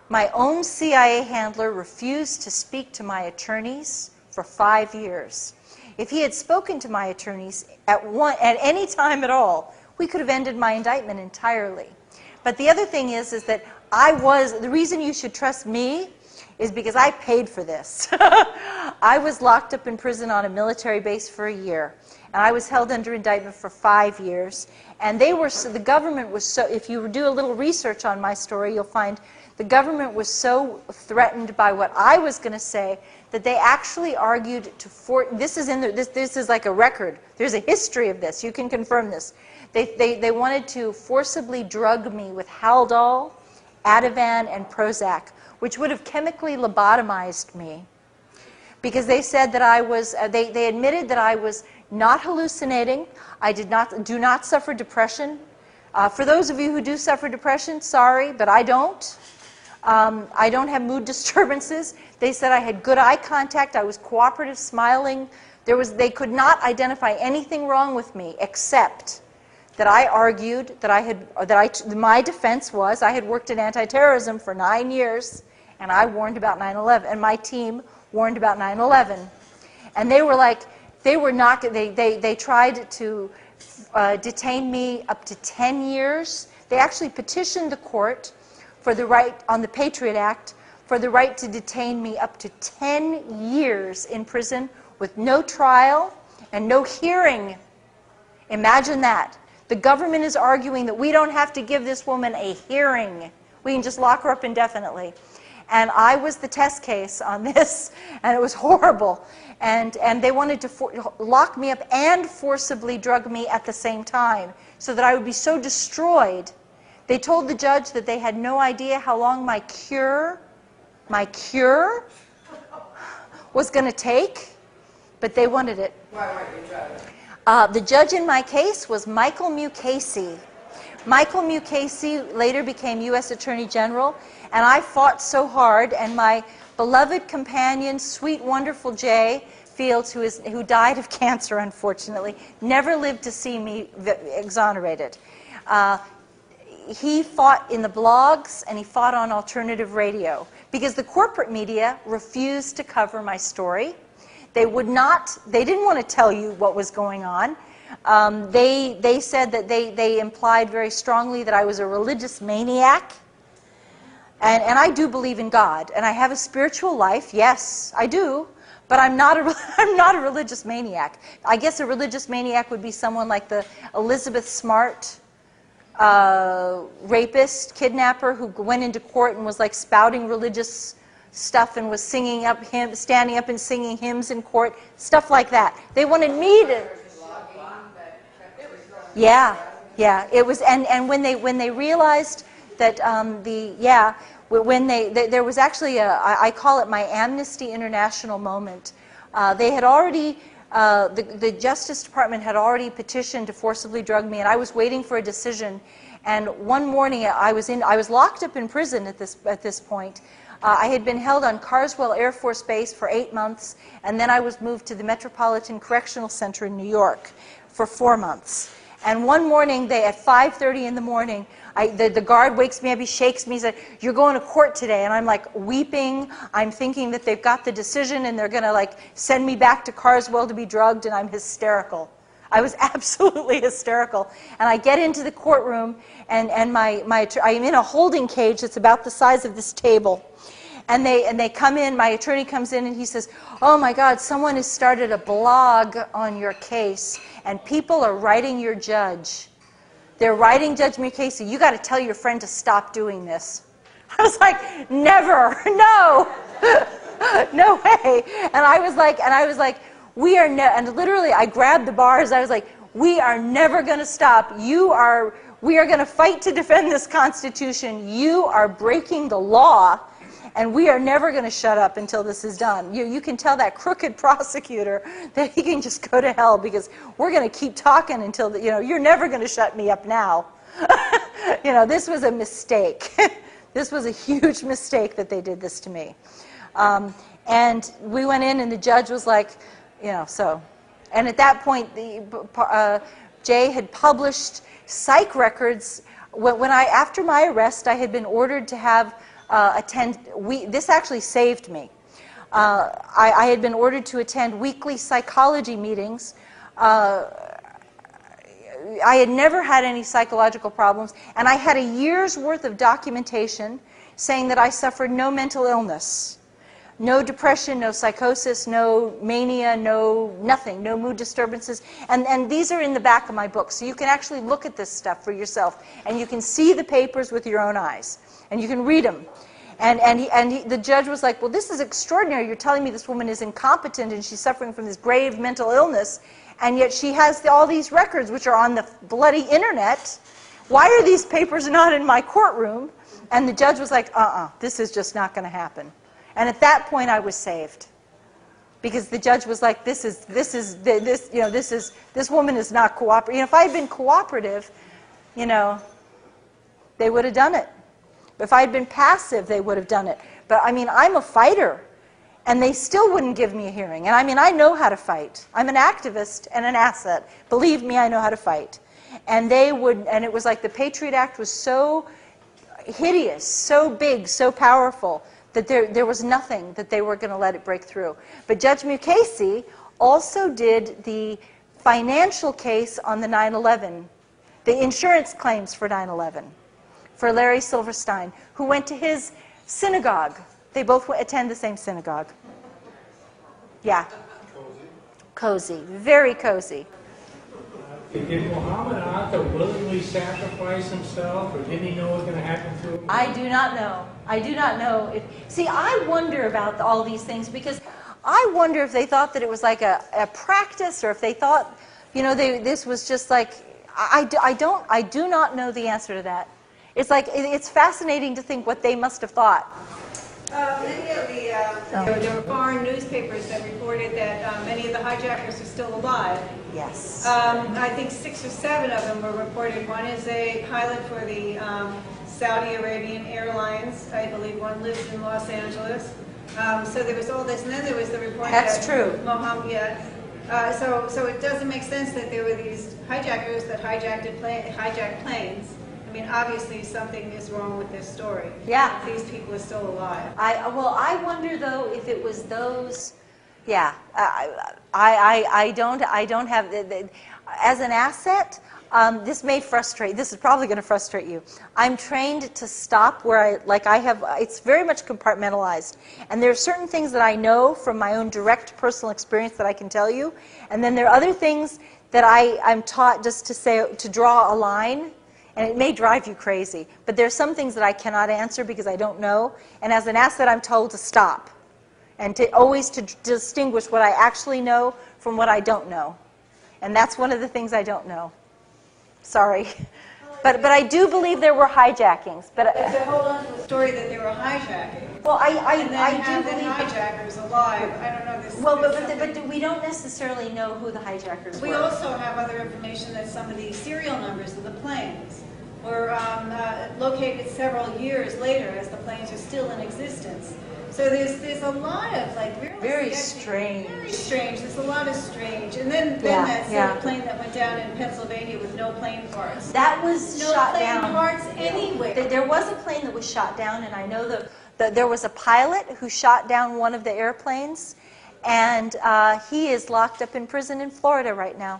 my own CIA handler refused to speak to my attorneys for 5 years. If he had spoken to my attorneys at any time at all, we could have ended my indictment entirely. But the other thing is that the reason you should trust me is because I paid for this. I was locked up in prison on a military base for a year, and I was held under indictment for 5 years. And the government was so, if you do a little research on my story, you'll find the government was so threatened by what I was going to say that they actually argued this is like a record. There's a history of this. You can confirm this. They wanted to forcibly drug me with Haldol, Ativan, and Prozac, which would have chemically lobotomized me, because they said that they admitted that I was not hallucinating. I do not suffer depression. For those of you who do suffer depression, sorry, but I don't. I don't have mood disturbances. They said I had good eye contact. I was cooperative, smiling. They could not identify anything wrong with me except that I argued that my defense was I had worked in anti-terrorism for 9 years, and I warned about 9/11, and my team warned about 9/11. And they were like, they tried to detain me up to 10 years. They actually petitioned the court for the right, on the Patriot Act, for the right to detain me up to 10 years in prison with no trial and no hearing. Imagine that. The government is arguing that we don't have to give this woman a hearing. We can just lock her up indefinitely. And I was the test case on this, and it was horrible. And they wanted to lock me up and forcibly drug me at the same time so that I would be so destroyed. They told the judge that they had no idea how long my cure was going to take, but they wanted it. Why weren't you drugged? The judge in my case was Michael Mukasey. Michael Mukasey later became U.S. Attorney General, and I fought so hard, and my beloved companion, sweet, wonderful Jay Fields, who died of cancer, unfortunately, never lived to see me exonerated. He fought in the blogs, and he fought on alternative radio, because the corporate media refused to cover my story. They didn't want to tell you what was going on. They said that they implied very strongly that I was a religious maniac. And I do believe in God, and I have a spiritual life, yes, I do, but I'm not a religious maniac. I guess a religious maniac would be someone like the Elizabeth Smart rapist, kidnapper, who went into court and was like spouting religious stuff and was standing up and singing hymns in court, stuff like that. They wanted me to. Yeah, it was, and when they realized that there was actually I call it my Amnesty International moment. They had already. The Justice Department had already petitioned to forcibly drug me, and I was waiting for a decision. And one morning, I was locked up in prison at this point. I had been held on Carswell Air Force Base for 8 months, and then I was moved to the Metropolitan Correctional Center in New York for 4 months. And one morning, at 5:30 in the morning, the guard wakes me up, he shakes me, he said, "You're going to court today." And I'm like weeping. I'm thinking that they've got the decision and they're going to like send me back to Carswell to be drugged, and I'm hysterical. I was absolutely hysterical. And I get into the courtroom, and I'm in a holding cage that's about the size of this table. And they come in, my attorney comes in, and he says, oh my God, someone has started a blog on your case, and people are writing your judge. They're writing Judge Mukasey, you got to tell your friend to stop doing this. I was like, never, no, no way. And I was like, we are, and literally I grabbed the bars, I was like, we are never going to stop. We are going to fight to defend this Constitution. You are breaking the law, and we are never going to shut up until this is done. You can tell that crooked prosecutor that he can just go to hell, because we're going to keep talking until, you're never going to shut me up now. This was a mistake. This was a huge mistake that they did this to me. And we went in, and the judge was like, so. And at that point, Jay had published psych records. After my arrest, I had been ordered to have this actually saved me. I had been ordered to attend weekly psychology meetings. I had never had any psychological problems, and I had a year's worth of documentation saying that I suffered no mental illness, no depression, no psychosis, no mania, no nothing, no mood disturbances. And these are in the back of my book, so you can actually look at this stuff for yourself, and you can see the papers with your own eyes, and you can read them. The judge was like, well, this is extraordinary. You're telling me this woman is incompetent and she's suffering from this grave mental illness, and yet she has all these records which are on the bloody internet. Why are these papers not in my courtroom? And the judge was like, this is just not going to happen. And at that point, I was saved, because the judge was like, this woman is not cooperative. If I had been cooperative, they would have done it. If I had been passive, they would have done it. But I'm a fighter, and they still wouldn't give me a hearing. And I know how to fight. I'm an activist and an asset. Believe me, I know how to fight. And it was like the Patriot Act was so hideous, so big, so powerful, that there was nothing that they were going to let it break through. But Judge Mukasey also did the financial case on the 9/11, the insurance claims for 9/11, for Larry Silverstein, who went to his synagogue. They both attend the same synagogue. Yeah. Cozy. Very cozy. Did Muhammad Atta willingly sacrifice himself, or didn't he know what was going to happen to him? I do not know. I do not know. See, I wonder about all these things, because I wonder if they thought that it was like a practice, or if they thought, this was just like, I do not know the answer to that. It's like, it's fascinating to think what they must have thought. Many of there were foreign newspapers that reported that many of the hijackers are still alive. Yes. I think 6 or 7 of them were reported. One is a pilot for the Saudi Arabian Airlines. I believe one lives in Los Angeles. So there was all this, and then there was the report That's that true. Mohammed, so it doesn't make sense that there were these hijackers that hijacked planes. Obviously something is wrong with this story. Yeah. These people are still alive. I wonder though if it was those. Yeah. I don't have as an asset. This may frustrate. This is probably going to frustrate you. I'm trained to stop where I have. It's very much compartmentalized, and there are certain things that I know from my own direct personal experience that I can tell you, and then there are other things that I'm taught just to draw a line. And it may drive you crazy, but there's some things that I cannot answer because I don't know. And as an asset, I'm told to stop, and to always distinguish what I actually know from what I don't know. And that's one of the things I don't know. Sorry, but I do believe there were hijackings. But to hold on to the story that there were hijacking. Well, I do believe hijackers alive. I don't know this. Well, but we don't necessarily know who the hijackers were. We also have other information that some of the serial numbers of the planes were located several years later, as the planes are still in existence. So there's a lot of really very sketchy, strange. Very strange. There's a lot of strange. And then that plane that went down in Pennsylvania with no plane parts. That was shot down. No plane parts anywhere. There was a plane that was shot down, and I know that there was a pilot who shot down one of the airplanes, and he is locked up in prison in Florida right now.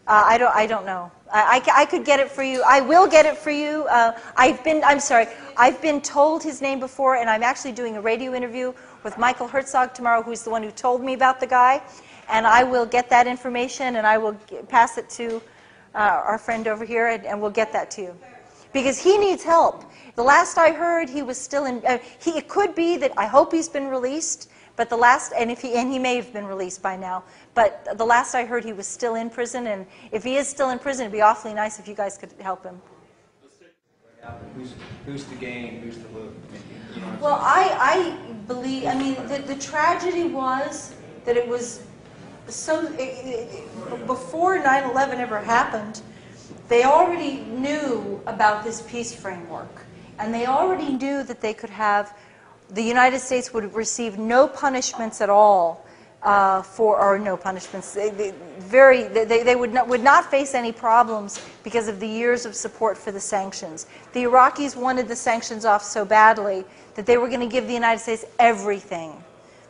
I don't know. I could get it for you. I will get it for you. I'm sorry, I've been told his name before, and I'm actually doing a radio interview with Michael Herzog tomorrow, who's the one who told me about the guy. And I will get that information, and I will pass it to our friend over here, and we'll get that to you. Because he needs help. The last I heard, he was still in, it could be that, I hope he's been released, but the last, and he may have been released by now, but the last I heard he was still in prison, and if he is still in prison, it'd be awfully nice if you guys could help him. Who's to gain, who's to lose? Well, I believe, I mean, the tragedy was that it was so, before 9/11 ever happened, they already knew about this peace framework. And they already knew that they could have, the United States would receive no punishments at all or no punishments. They would not face any problems because of the years of support for the sanctions. The Iraqis wanted the sanctions off so badly that they were going to give the United States everything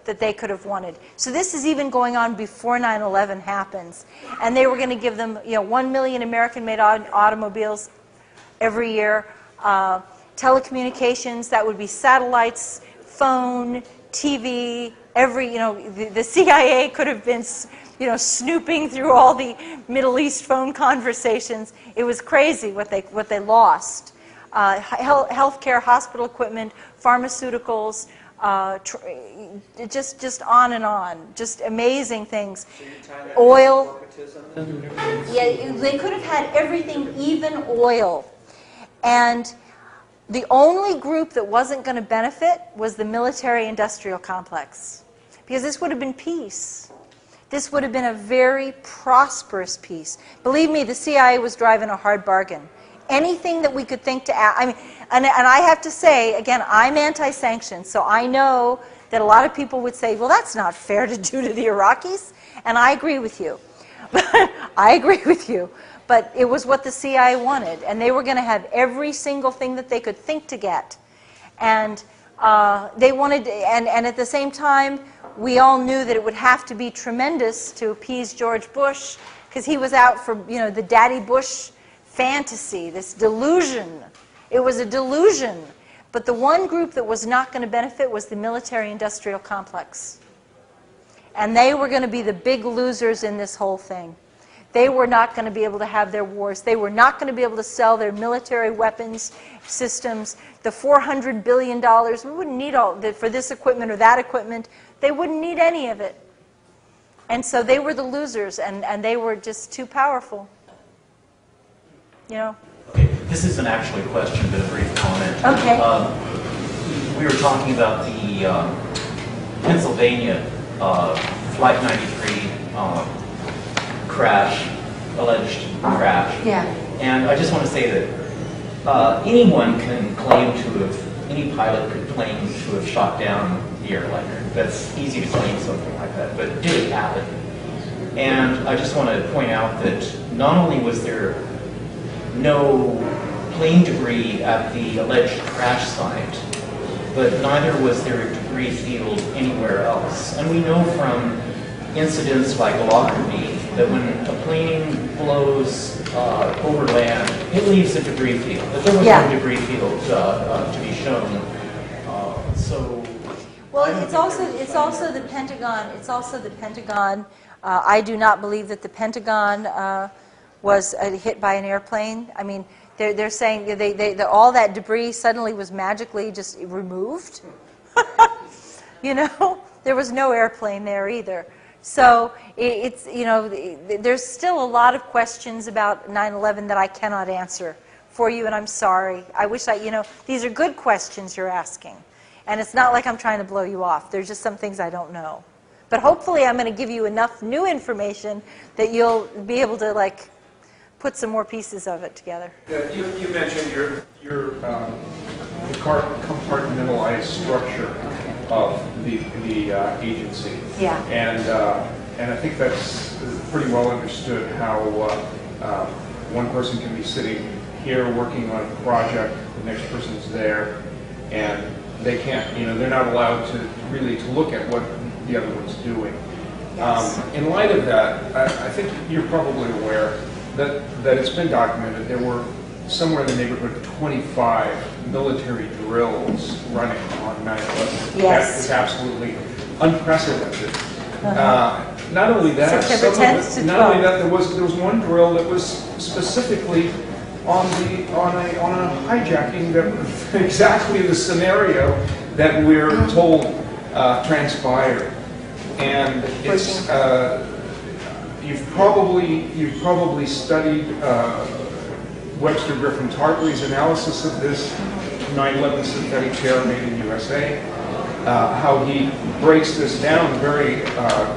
that they could have wanted. So this is even going on before 9/11 happens. And they were going to give them, 1 million American-made automobiles every year. Telecommunications, that would be satellites, phone, TV, the CIA could have been, snooping through all the Middle East phone conversations. It was crazy what they lost. Healthcare, hospital equipment, pharmaceuticals, just on and on, just amazing things. Oil. Yeah, they could have had everything, even oil. And the only group that wasn't going to benefit was the military-industrial complex. Because this would have been peace. This would have been a very prosperous peace. Believe me, the CIA was driving a hard bargain. Anything that we could think to add, and I have to say, again, I'm anti-sanctions, so I know that a lot of people would say, well, that's not fair to do to the Iraqis, and I agree with you. I agree with you. But it was what the CIA wanted, and they were going to have every single thing that they could think to get. And they wanted, and at the same time, we all knew that it would have to be tremendous to appease George Bush, because he was out for, the Daddy Bush fantasy, this delusion. It was a delusion. But the one group that was not going to benefit was the military-industrial complex. And they were going to be the big losers in this whole thing. They were not going to be able to have their wars. They were not going to be able to sell their military weapons systems. The $400 billion, we wouldn't need all for this equipment or that equipment. They wouldn't need any of it. And so they were the losers, and they were just too powerful. Okay, this isn't actually a question, but a brief comment. Okay. We were talking about the Pennsylvania Flight 93 alleged crash. Yeah. And I just want to say that anyone can claim to have, any pilot could claim to have shot down the airliner. That's easy to claim something like that, but did it happen? And I just want to point out that not only was there no plane debris at the alleged crash site, but neither was there a debris field anywhere else. And we know from incidents like Lockerbie that when a plane blows over land, it leaves a debris field. But there was no debris field to be shown. Well, it's also the Pentagon. It's also the Pentagon. I do not believe that the Pentagon was hit by an airplane. I mean, they're saying all that debris suddenly was magically just removed. There was no airplane there either. So there's still a lot of questions about 9/11 that I cannot answer for you, and I'm sorry. I wish these are good questions you're asking. And it's not like I'm trying to blow you off. There's just some things I don't know. But hopefully I'm going to give you enough new information that you'll be able to, put some more pieces of it together. You mentioned your compartmentalized structure of the agency. Yeah. And I think that's pretty well understood how one person can be sitting here working on a project, the next person's there, and they can't, they're not allowed to really look at what the other one's doing. Yes. In light of that, I think you're probably aware that it's been documented there were somewhere in the neighborhood of 25 military drills running on 9/11. Yes. That is absolutely unprecedented. Not only that, September 10th to not only 12th. that, there was one drill that was specifically on a hijacking that was exactly the scenario that we're told transpired, and it's you've probably studied Webster Griffin Tarpley's analysis of this 9/11 synthetic terror made in USA. How he breaks this down very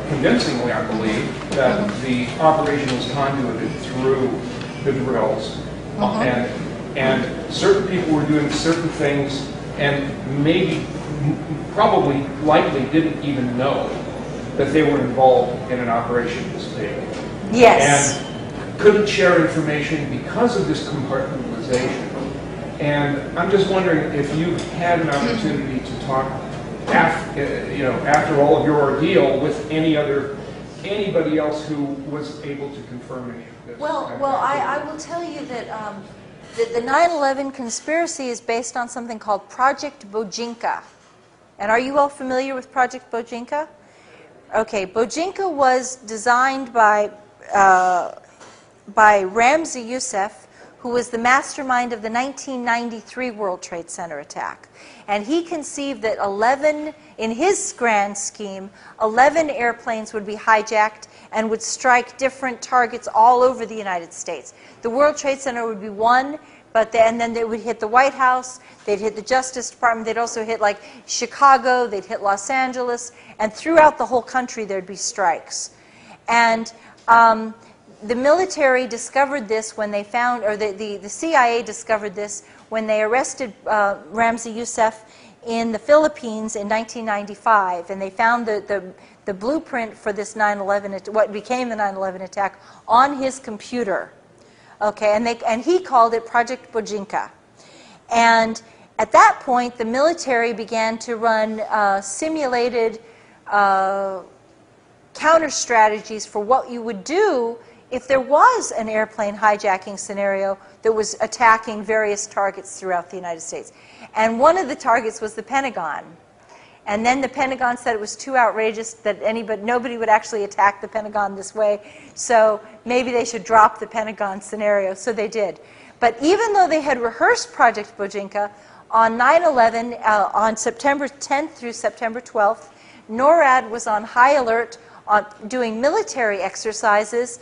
convincingly, I believe, that the operation was conduited through the drills, and certain people were doing certain things, and probably likely didn't even know that they were involved in an operation this big. Yes. And couldn't share information because of this compartmentalization. And I'm just wondering if you've had an opportunity to talk after all of your ordeal with anybody else who was able to confirm any of this. Well, I will tell you that the 9/11 conspiracy is based on something called Project Bojinka. And are you all familiar with Project Bojinka? Okay, Bojinka was designed by Ramzi Youssef, who was the mastermind of the 1993 World Trade Center attack. And he conceived that in his grand scheme, 11 airplanes would be hijacked and would strike different targets all over the United States. The World Trade Center would be one, and then they would hit the White House, they'd hit the Justice Department, they'd also hit like Chicago, they'd hit Los Angeles, and throughout the whole country there'd be strikes. And the military discovered this when they found, or the CIA discovered this when they arrested Ramzi Youssef in the Philippines in 1995, and they found the blueprint for this 9/11, what became the 9/11 attack, on his computer. Okay, and he called it Project Bojinka. And at that point, the military began to run simulated counter strategies for what you would do if there was an airplane hijacking scenario that was attacking various targets throughout the United States. And one of the targets was the Pentagon. And then the Pentagon said it was too outrageous that nobody would actually attack the Pentagon this way, so maybe they should drop the Pentagon scenario, so they did. But even though they had rehearsed Project Bojinka, on 9/11, on September 10th through September 12th, NORAD was on high alert doing military exercises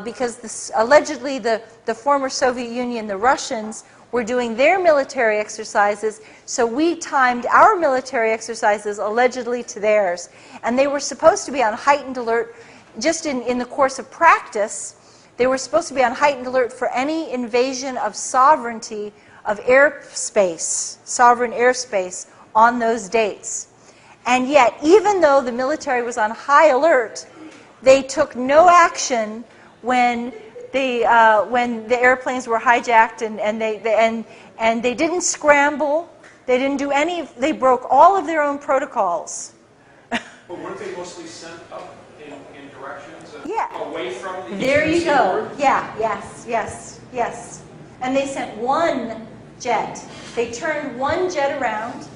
because allegedly the former Soviet Union, the Russians, were doing their military exercises, so we timed our military exercises allegedly to theirs. And they were supposed to be on heightened alert just in the course of practice. They were supposed to be on heightened alert for any invasion of sovereignty of airspace, sovereign airspace, on those dates. And yet, even though the military was on high alert, they took no action when the airplanes were hijacked, and they didn't scramble. They didn't do any. They broke all of their own protocols. But weren't they mostly sent up in directions away from the There you eastern go. seaboard? Yeah. Yes. And they sent one jet. They turned one jet around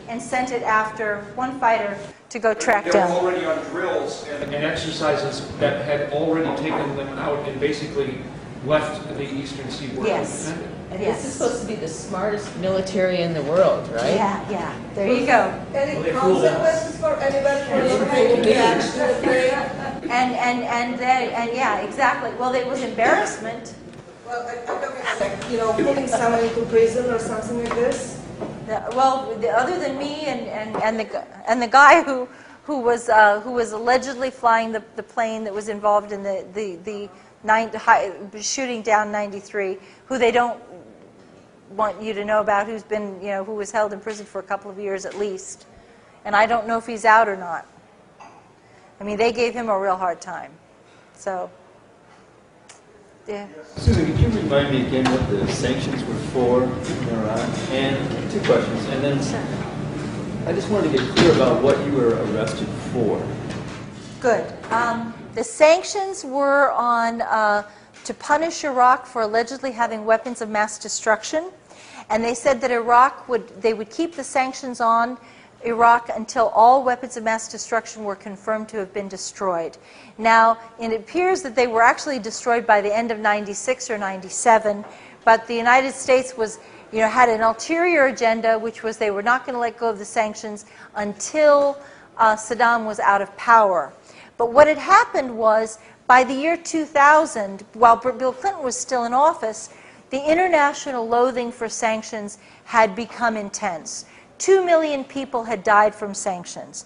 and sent it after one fighter to go track They down. were already on drills and exercises that had already taken them out and basically left the eastern seaboard Yes. independent. And this is supposed to be the smartest military in the world, right? Yeah. There you go. Any consequences for anybody who is taking action to play? And yeah, exactly. Well, it was embarrassment. Well, I'm talking like, putting someone into prison or something like this. Well, other than me and the guy who was allegedly flying the plane that was involved in the shooting down 93, who they don't want you to know about, who was held in prison for a couple of years at least, and I don't know if he's out or not. I mean, they gave him a real hard time. So, yeah. Susan, could you remind me again what the sanctions were for in Iran? And two questions. And then I just wanted to get clear about what you were arrested for. Good. The sanctions were on to punish Iraq for allegedly having weapons of mass destruction, and they said that they would keep the sanctions on Iraq until all weapons of mass destruction were confirmed to have been destroyed. Now, it appears that they were actually destroyed by the end of '96 or '97, but the United States had an ulterior agenda, which was they were not going to let go of the sanctions until Saddam was out of power. But what had happened was, by the year 2000, while Bill Clinton was still in office, the international loathing for sanctions had become intense. 2 million people had died from sanctions.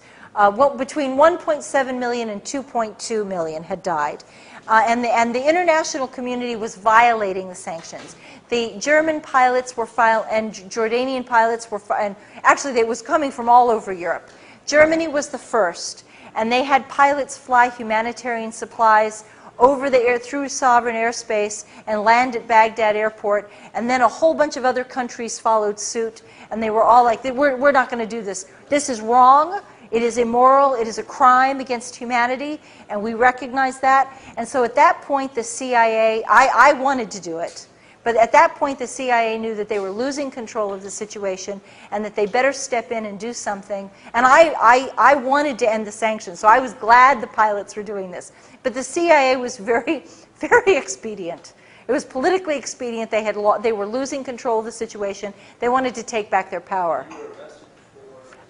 Between 1.7 million and 2.2 million had died. And the international community was violating the sanctions. The German pilots were and Jordanian pilots were and actually it was coming from all over Europe. Germany was the first, and they had pilots fly humanitarian supplies over the air through sovereign airspace and land at Baghdad airport, and then a whole bunch of other countries followed suit, and they were all like, we're not going to do this. This is wrong. It is immoral. It is a crime against humanity, and we recognize that. And so at that point, the CIA, I wanted to do it, but at that point, the CIA knew that they were losing control of the situation and that they better step in and do something. And I wanted to end the sanctions, so I was glad the pilots were doing this. But the CIA was very, very expedient. It was politically expedient. They were losing control of the situation. They wanted to take back their power.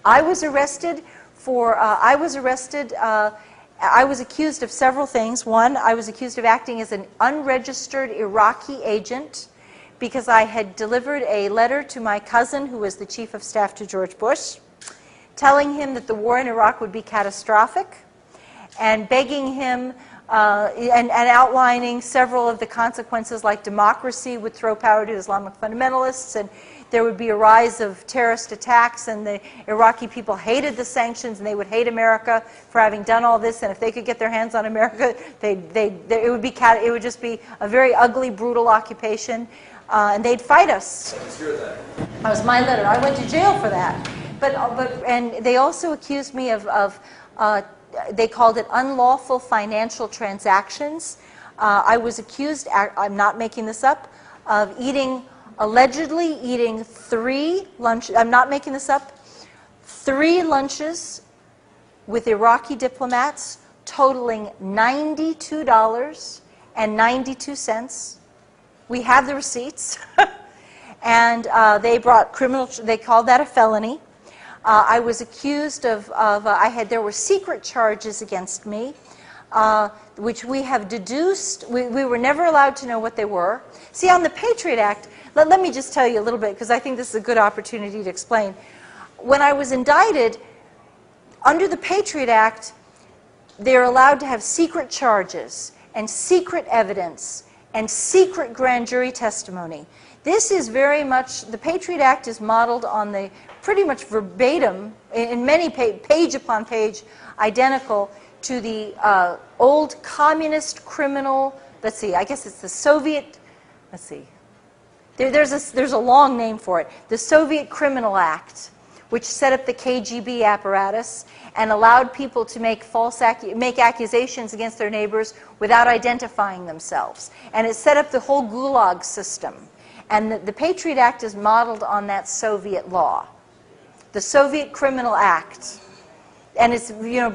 I was arrested for, I was accused of several things. One, I was accused of acting as an unregistered Iraqi agent because I had delivered a letter to my cousin, who was the chief of staff to George Bush, telling him that the war in Iraq would be catastrophic, and begging him and outlining several of the consequences, like democracy would throw power to Islamic fundamentalists, and there would be a rise of terrorist attacks, and the Iraqi people hated the sanctions, and they would hate America for having done all this, and if they could get their hands on America, it would just be a very ugly, brutal occupation, and they'd fight us. That was my letter. I went to jail for that. And they also accused me of they called it unlawful financial transactions. I was accused, I'm not making this up, of allegedly eating 3 lunches, I'm not making this up, 3 lunches with Iraqi diplomats totaling $92.92. We have the receipts. And they called that a felony. I was accused there were secret charges against me, which we have deduced. We were never allowed to know what they were. See, on the Patriot Act, let me just tell you a little bit, because I think this is a good opportunity to explain. When I was indicted, under the Patriot Act, they're allowed to have secret charges and secret evidence and secret grand jury testimony. This is very much, the Patriot Act is modeled on the pretty much verbatim, in many page upon page, identical to the old communist criminal, let's see, I guess it's the Soviet, let's see, there's a long name for it, the Soviet Criminal Act, which set up the KGB apparatus and allowed people to make make accusations against their neighbors without identifying themselves. And it set up the whole Gulag system. And the Patriot Act is modeled on that Soviet law, the Soviet Criminal Act. And it's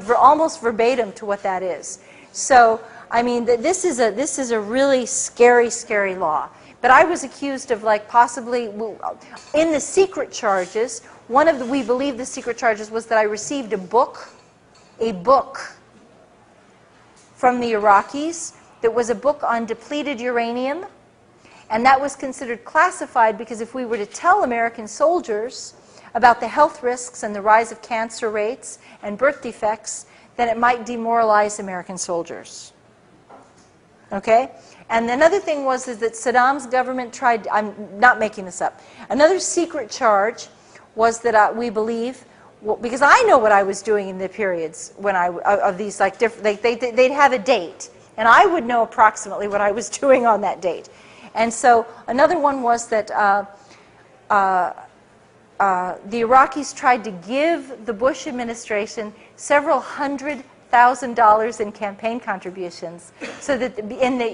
almost verbatim to what that is. So, I mean, this is a really scary, scary law. But I was accused of, like, possibly, in the secret charges, we believe the secret charges was that I received a book from the Iraqis that was a book on depleted uranium, and that was considered classified because if we were to tell American soldiers about the health risks and the rise of cancer rates and birth defects, then it might demoralize American soldiers. Okay? And another thing was that Saddam's government tried, I'm not making this up, another secret charge was that we believe, because I know what I was doing in the periods when of these, like, different, they'd have a date, and I would know approximately what I was doing on that date. And so another one was that the Iraqis tried to give the Bush administration several $100 $100,000 in campaign contributions, so that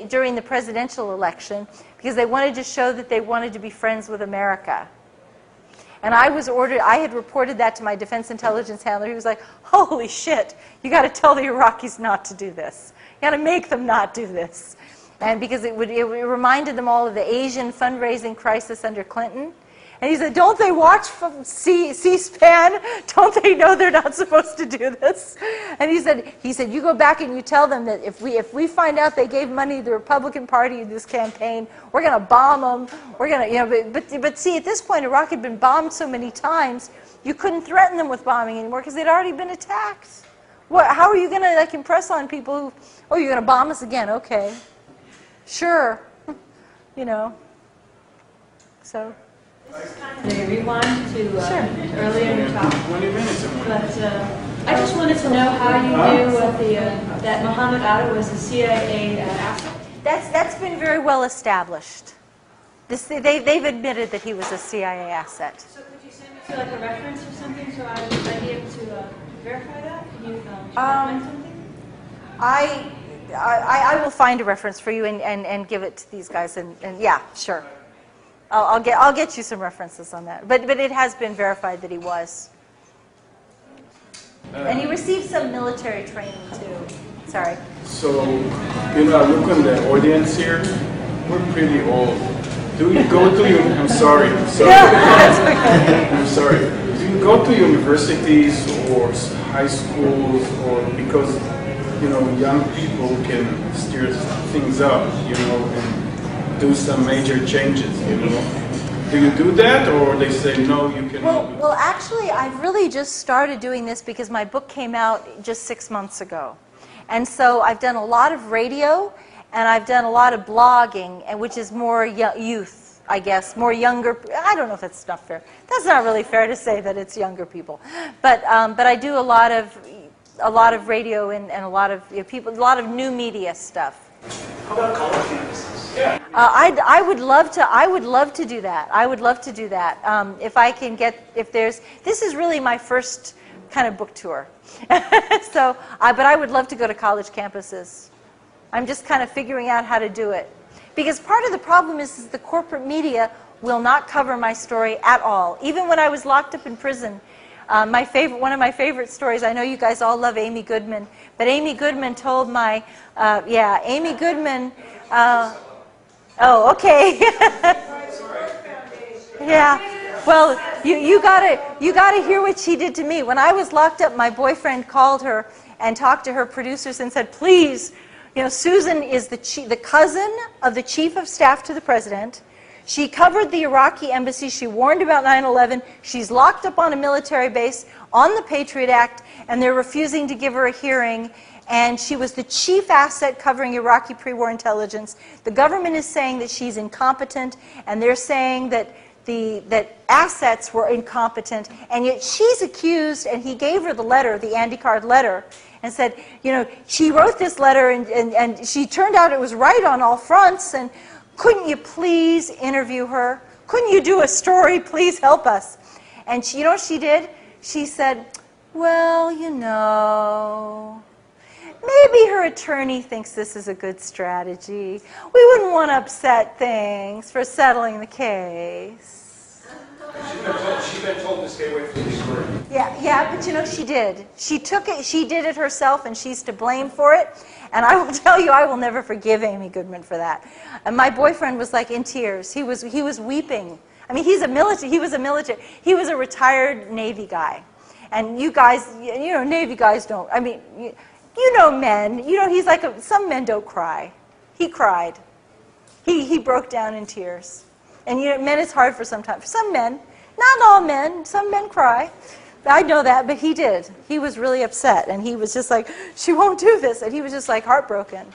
during the presidential election, because they wanted to show that they wanted to be friends with America. And I had reported that to my defense intelligence handler. He was like, holy shit, you got to tell the Iraqis not to do this. You got to make them not do this. And because it reminded them all of the Asian fundraising crisis under Clinton. And he said, don't they watch C-SPAN? Don't they know they're not supposed to do this? And he said, you go back and you tell them that if we find out they gave money to the Republican Party in this campaign, we're going to bomb them. We're going to, but see, at this point, Iraq had been bombed so many times, you couldn't threaten them with bombing anymore because they'd already been attacked. How are you going to impress on people who, oh, you're going to bomb us again? Okay, sure, so. This is kind of a rewind to earlier in your talk. 20 minutes. But I just wanted to know how you knew that Muhammad Atta was a CIA asset. That's been very well established. They've admitted that he was a CIA asset. So could you send me to a reference or something so I'd be able to verify that? Can you find something? I will find a reference for you and give it to these guys and yeah, sure. I'll get you some references on that. But it has been verified that he was. And he received some military training too. Sorry. So, I look on the audience here. We're pretty old. Do you go to I'm sorry. No, that's okay. I'm sorry. Do you go to universities or high schools, or because young people can steer things up, and do some major changes, Do you do that, or they say no, you can? Well, actually, I've really just started doing this because my book came out just 6 months ago, and so I've done a lot of radio, and I've done a lot of blogging, and which is more youth, I guess, more younger. I don't know if that's not fair. That's not really fair to say that it's younger people, but I do a lot of radio and a lot of people, a lot of new media stuff. How about college campuses? Yeah. I would love to do that. I would love to do that. If I can this is really my first kind of book tour. So, but I would love to go to college campuses. I'm just kind of figuring out how to do it. Because part of the problem is the corporate media will not cover my story at all. Even when I was locked up in prison, one of my favorite stories, I know you guys all love Amy Goodman, but Amy Goodman told Amy Goodman, oh, okay. Yeah, well, you gotta hear what she did to me. When I was locked up, my boyfriend called her and talked to her producers and said, please, Susan is the cousin of the chief of staff to the president. She covered the Iraqi embassy. She warned about 9/11. She's locked up on a military base on the Patriot Act, and they're refusing to give her a hearing. And she was the chief asset covering Iraqi pre-war intelligence. The government is saying that she's incompetent, and they're saying that that assets were incompetent, and yet she's accused, and he gave her the letter, the Andy Card letter, and said, she wrote this letter, and she turned out it was right on all fronts, and couldn't you please interview her? Couldn't you do a story? Please help us. And you know what she did? She said, well, maybe her attorney thinks this is a good strategy. We wouldn't want to upset things for settling the case. She's been told to stay away from the story. Yeah, but she did. She took it, she did it herself, and she's to blame for it. And I will tell you, I will never forgive Amy Goodman for that. And my boyfriend was like in tears. He was weeping. I mean, he was a retired Navy guy. And you guys, Navy guys don't, I mean, men, he's like, some men don't cry. He cried. He broke down in tears. And men, it's hard for some men, not all men, some men cry. I know that, but he did. He was really upset, and he was just like, she won't do this, and he was just like heartbroken.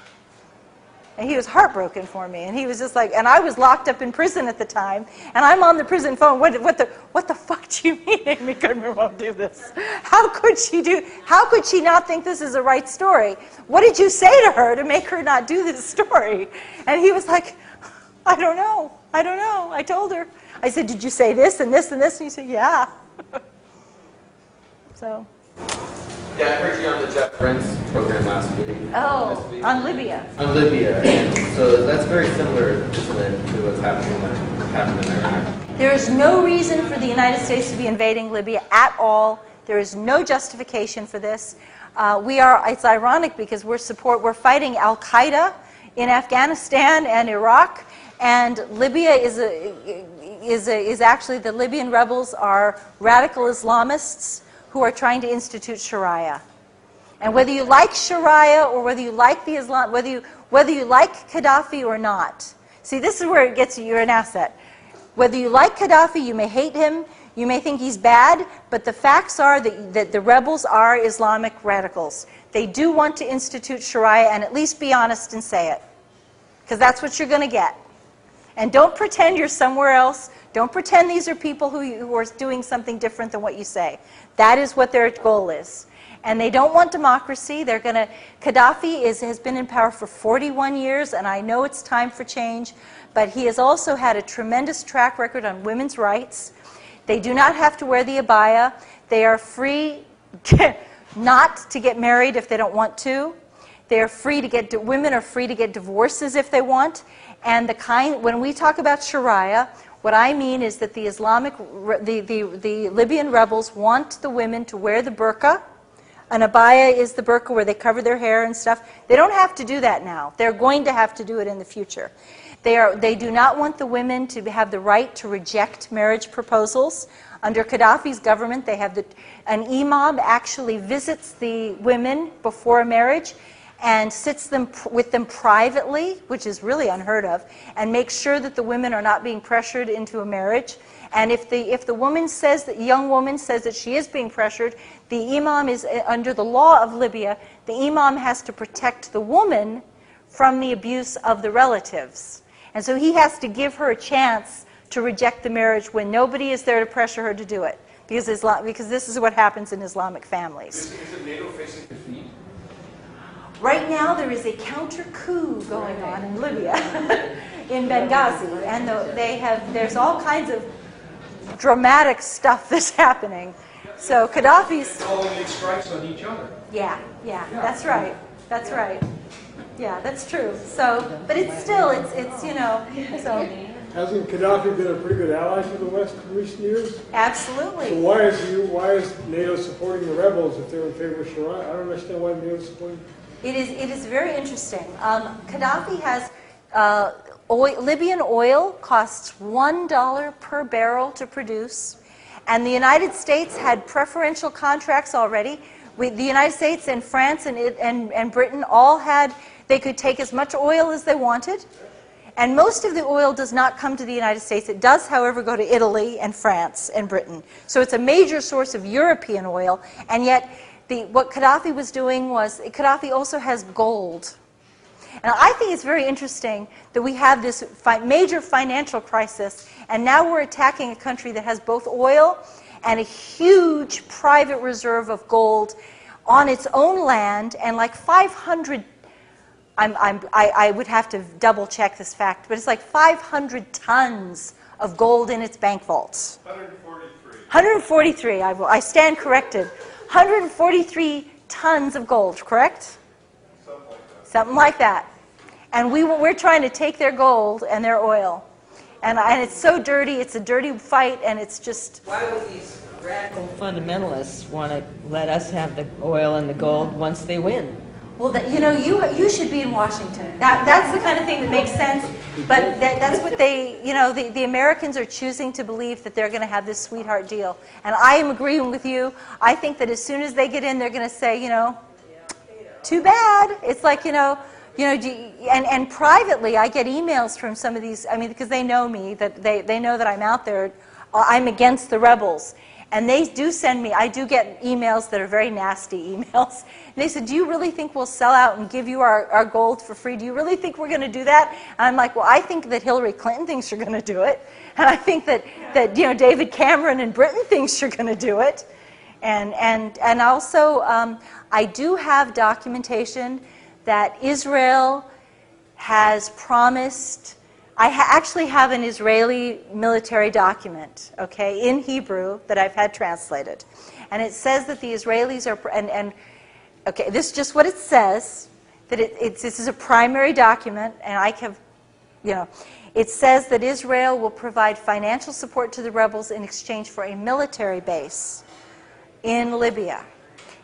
And he was heartbroken for me, and he was just like, and I was locked up in prison at the time, and I'm on the prison phone, what the fuck do you mean Amy Goodman won't do this? How could she not think this is the right story? What did you say to her to make her not do this story? And he was like, I don't know, I told her. I said, did you say this and this and this? And he said, yeah. So. Yeah, I heard you on the Jeff Brent's program last week. Oh, on Libya. On Libya. And so that's very similar, isn't it, to what's happened in Iraq? There is no reason for the United States to be invading Libya at all. There is no justification for this. It's ironic because we're fighting Al-Qaeda in Afghanistan and Iraq, and Libya is actually, the Libyan rebels are radical Islamists who are trying to institute Sharia. And whether you like Sharia or whether you like the Islam, whether you like Gaddafi or not, see, this is where it gets you. You're an asset. Whether you like Gaddafi, you may hate him, you may think he's bad, but the facts are that the rebels are Islamic radicals. They do want to institute Sharia, and at least be honest and say it, because that's what you're going to get. And don't pretend you're somewhere else. Don't pretend these are people who are doing something different than what you say. That is what their goal is. And they don't want democracy. Gaddafi has been in power for 41 years, and I know it's time for change, but he has also had a tremendous track record on women's rights. They do not have to wear the abaya. They are free not to get married if they don't want to. They are free to women are free to get divorces if they want. And when we talk about Sharia, what I mean is that the Libyan rebels want the women to wear the burqa. An abaya is the burqa where they cover their hair and stuff. They don't have to do that now. They're going to have to do it in the future. They do not want the women to have the right to reject marriage proposals. Under Gaddafi's government, an imam actually visits the women before a marriage and sits with them privately, which is really unheard of, and makes sure that the women are not being pressured into a marriage. And if the young woman says that she is being pressured, the imam is, under the law of Libya, the imam has to protect the woman from the abuse of the relatives. And so he has to give her a chance to reject the marriage when nobody is there to pressure her to do it, because this is what happens in Islamic families. Is it NATO facing defeat? Right now there is a counter coup going on in Libya, in Benghazi, and there's all kinds of dramatic stuff that's happening. So Gaddafi's calling strikes on each other. Yeah, that's right. That's right. Yeah, that's true. So, but it's still, it's you know, so. Hasn't Gaddafi been a pretty good ally for the West in recent years? Absolutely. So why is NATO supporting the rebels if they're in favor of Sharia? I don't understand why NATO is supporting. It is very interesting. Gaddafi has Libyan oil costs $1 per barrel to produce, and the United States had preferential contracts already. The United States and France and Britain all had. They could take as much oil as they wanted, and most of the oil does not come to the United States. It does, however, go to Italy and France and Britain. So it's a major source of European oil, and yet what Gaddafi was doing was, Gaddafi also has gold. And I think it's very interesting that we have this major financial crisis, and now we're attacking a country that has both oil and a huge private reserve of gold on its own land, and like 500, I would have to double check this fact, but it's like 500 tons of gold in its bank vaults. 143. I stand corrected. 143 tons of gold, correct? Something like that. And we're trying to take their gold and their oil. And it's so dirty, it's a dirty fight, and it's just... Why would these radical fundamentalists want to let us have the oil and the gold once they win? Well, you should be in Washington. That's the kind of thing that makes sense. But that's what the Americans are choosing to believe, that they're going to have this sweetheart deal. And I am agreeing with you. I think that as soon as they get in, they're going to say, too bad. It's like, and privately, I get emails from some of these, because they know me, that they know that I'm out there. I'm against the rebels. And they do send me, I do get emails that are very nasty emails. And they said, do you really think we'll sell out and give you our gold for free? Do you really think we're going to do that? And I'm like, well, I think that Hillary Clinton thinks you're going to do it. And I think that David Cameron in Britain thinks you're going to do it. And also, I do have documentation that Israel has promised. I actually have an Israeli military document, in Hebrew that I've had translated. And it says that the Israelis are, and Okay, this is just what it says. That this is a primary document, and I have, it says that Israel will provide financial support to the rebels in exchange for a military base in Libya,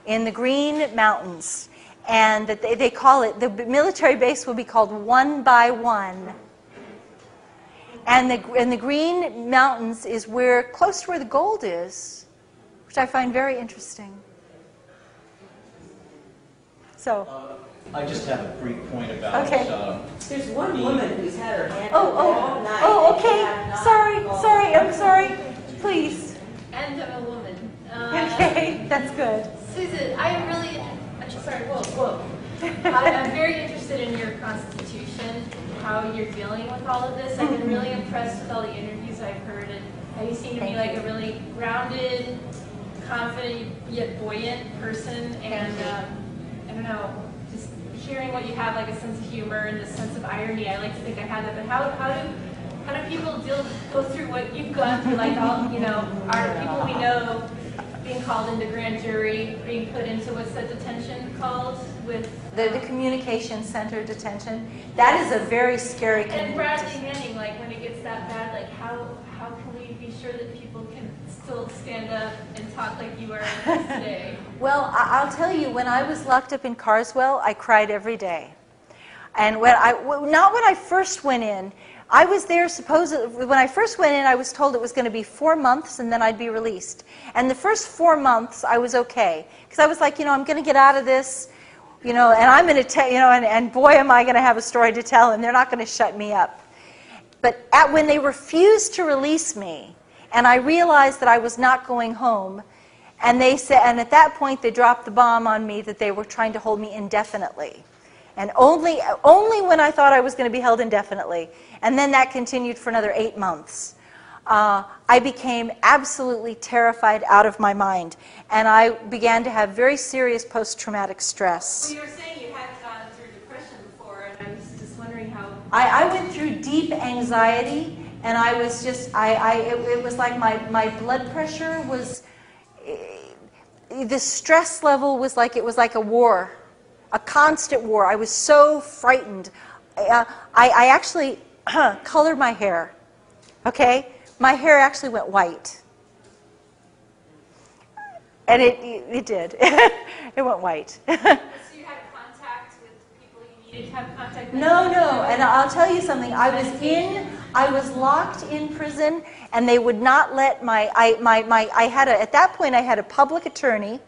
in the Green Mountains, and that they call it, the military base will be called 1 by 1. And the Green Mountains is close to where the gold is, which I find very interesting. So. I just have a brief point about. Okay. There's one woman who's had her hand Oh, night. okay. Sorry, I'm sorry. Please. And I'm a woman. Okay, that's good. Susan, I'm very interested in your constitution, how you're dealing with all of this. I've been really impressed with all the interviews I've heard, and you seem to be like a really grounded, confident, yet buoyant person, and I don't know, just hearing what you have, like a sense of humor and a sense of irony. I like to think I have that, but how do people go through what you've gone through? Like all, are people we know being called into grand jury, being put into what's that detention called with the communication center detention? That is a very scary. And Bradley Manning, like when it gets that bad, like how can we be sure that people can still stand up and talk like you are today? Well, I'll tell you, when I was locked up in Carswell, I cried every day. And not when I first went in. I was there when I first went in, I was told it was going to be 4 months and then I'd be released. And the first 4 months, I was okay. Because I was like, I'm going to get out of this, and I'm going to tell, and boy, am I going to have a story to tell, and they're not going to shut me up. But when they refused to release me, and I realized that I was not going home, and at that point they dropped the bomb on me that they were trying to hold me indefinitely. And only when I thought I was going to be held indefinitely. And then that continued for another 8 months. I became absolutely terrified out of my mind. And I began to have very serious post-traumatic stress. Well, you were saying you hadn't gone through depression before, and I was just wondering how. I went through deep anxiety, and I was just, it was like my blood pressure was, the stress level was like, it was like a war. A constant war. I was so frightened. I actually colored my hair. Okay? My hair actually went white. And it did. It went white. So you had contact with people you needed to have contact with? No. And I'll tell you something. I was locked in prison, and they would not let at that point I had a public attorney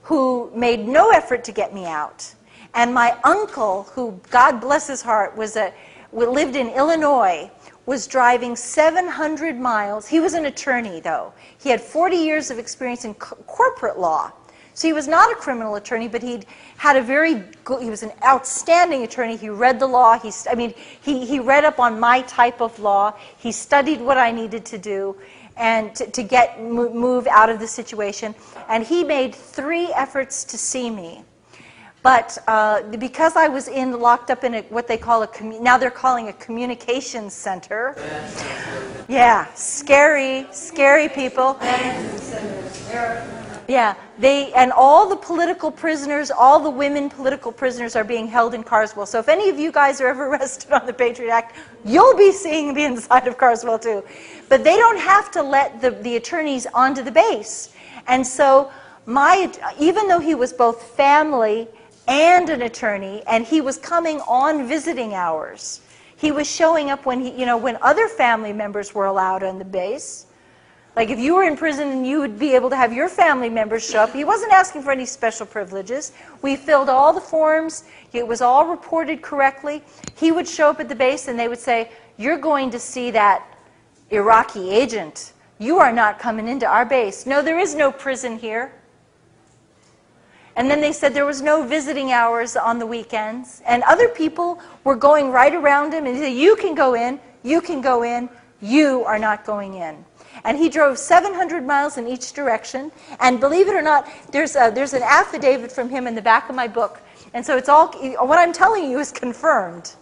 who made no effort to get me out. And my uncle, who, God bless his heart, lived in Illinois, was driving 700 miles. He was an attorney, though. He had 40 years of experience in corporate law. So he was not a criminal attorney, but he was an outstanding attorney. He read the law. He read up on my type of law. He studied what I needed to do and to move out of the situation. And he made 3 efforts to see me. But because I was locked up in what they call now they're calling a communications center. Yeah, scary people. Yeah, and all the political prisoners, all the women political prisoners are being held in Carswell. So if any of you guys are ever arrested on the Patriot Act, you'll be seeing the inside of Carswell too. But they don't have to let the attorneys onto the base. And so even though he was both family and an attorney, and he was coming on visiting hours, he was showing up when when other family members were allowed on the base. Like if you were in prison and you would be able to have your family members show up. He wasn't asking for any special privileges. We filled all the forms. It was all reported correctly. He would show up at the base and they would say, "You're going to see that Iraqi agent. You are not coming into our base. No, there is no prison here." And then they said there was no visiting hours on the weekends. And other people were going right around him and they said, "You can go in, you can go in, you are not going in." And he drove 700 miles in each direction. And believe it or not, there's an affidavit from him in the back of my book. And so it's all, what I'm telling you is confirmed.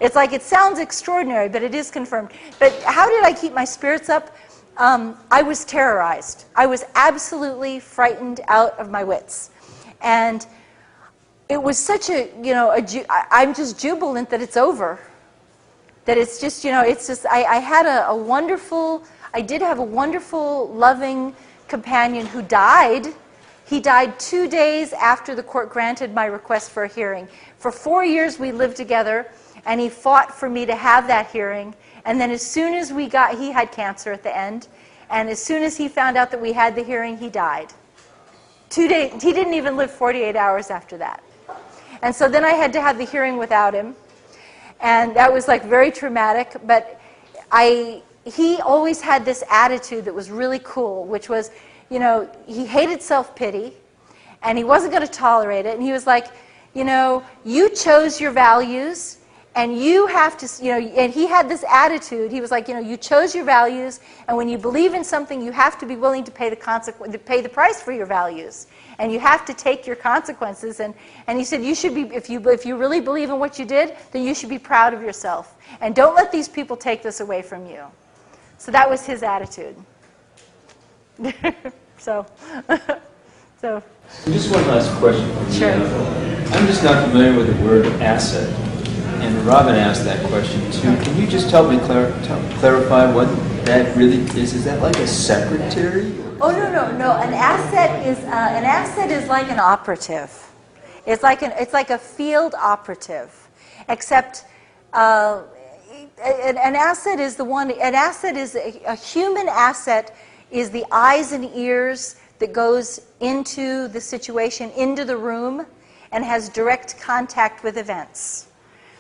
It's like, it sounds extraordinary, but it is confirmed. But how did I keep my spirits up? I was terrorized. I was absolutely frightened out of my wits. And it was such a, I'm just jubilant that it's over. That it's just, it's just, I had I did have a wonderful, loving companion who died. He died 2 days after the court granted my request for a hearing. For 4 years we lived together, and he fought for me to have that hearing. And then as soon as he had cancer at the end, and as soon as he found out that we had the hearing, he died. 2 days, he didn't even live 48 hours after that. And so then I had to have the hearing without him. And that was like very traumatic, but he always had this attitude that was really cool, which was, he hated self-pity, and he wasn't going to tolerate it. And he was like, you chose your values, and you have to, and he had this attitude. He was like, you chose your values, and when you believe in something, you have to be willing to pay the price for your values. And you have to take your consequences. And he said, you should be, if you really believe in what you did, then you should be proud of yourself. And don't let these people take this away from you. So that was his attitude. so. Just one last question. Sure. I'm just not familiar with the word asset. And Robin asked that question too. Can you just help me clarify what that really is? Is that like a secretary? Oh, no. An asset is like an operative. It's like a field operative, except an asset is a human asset is the eyes and ears that goes into the situation, into the room, and has direct contact with events.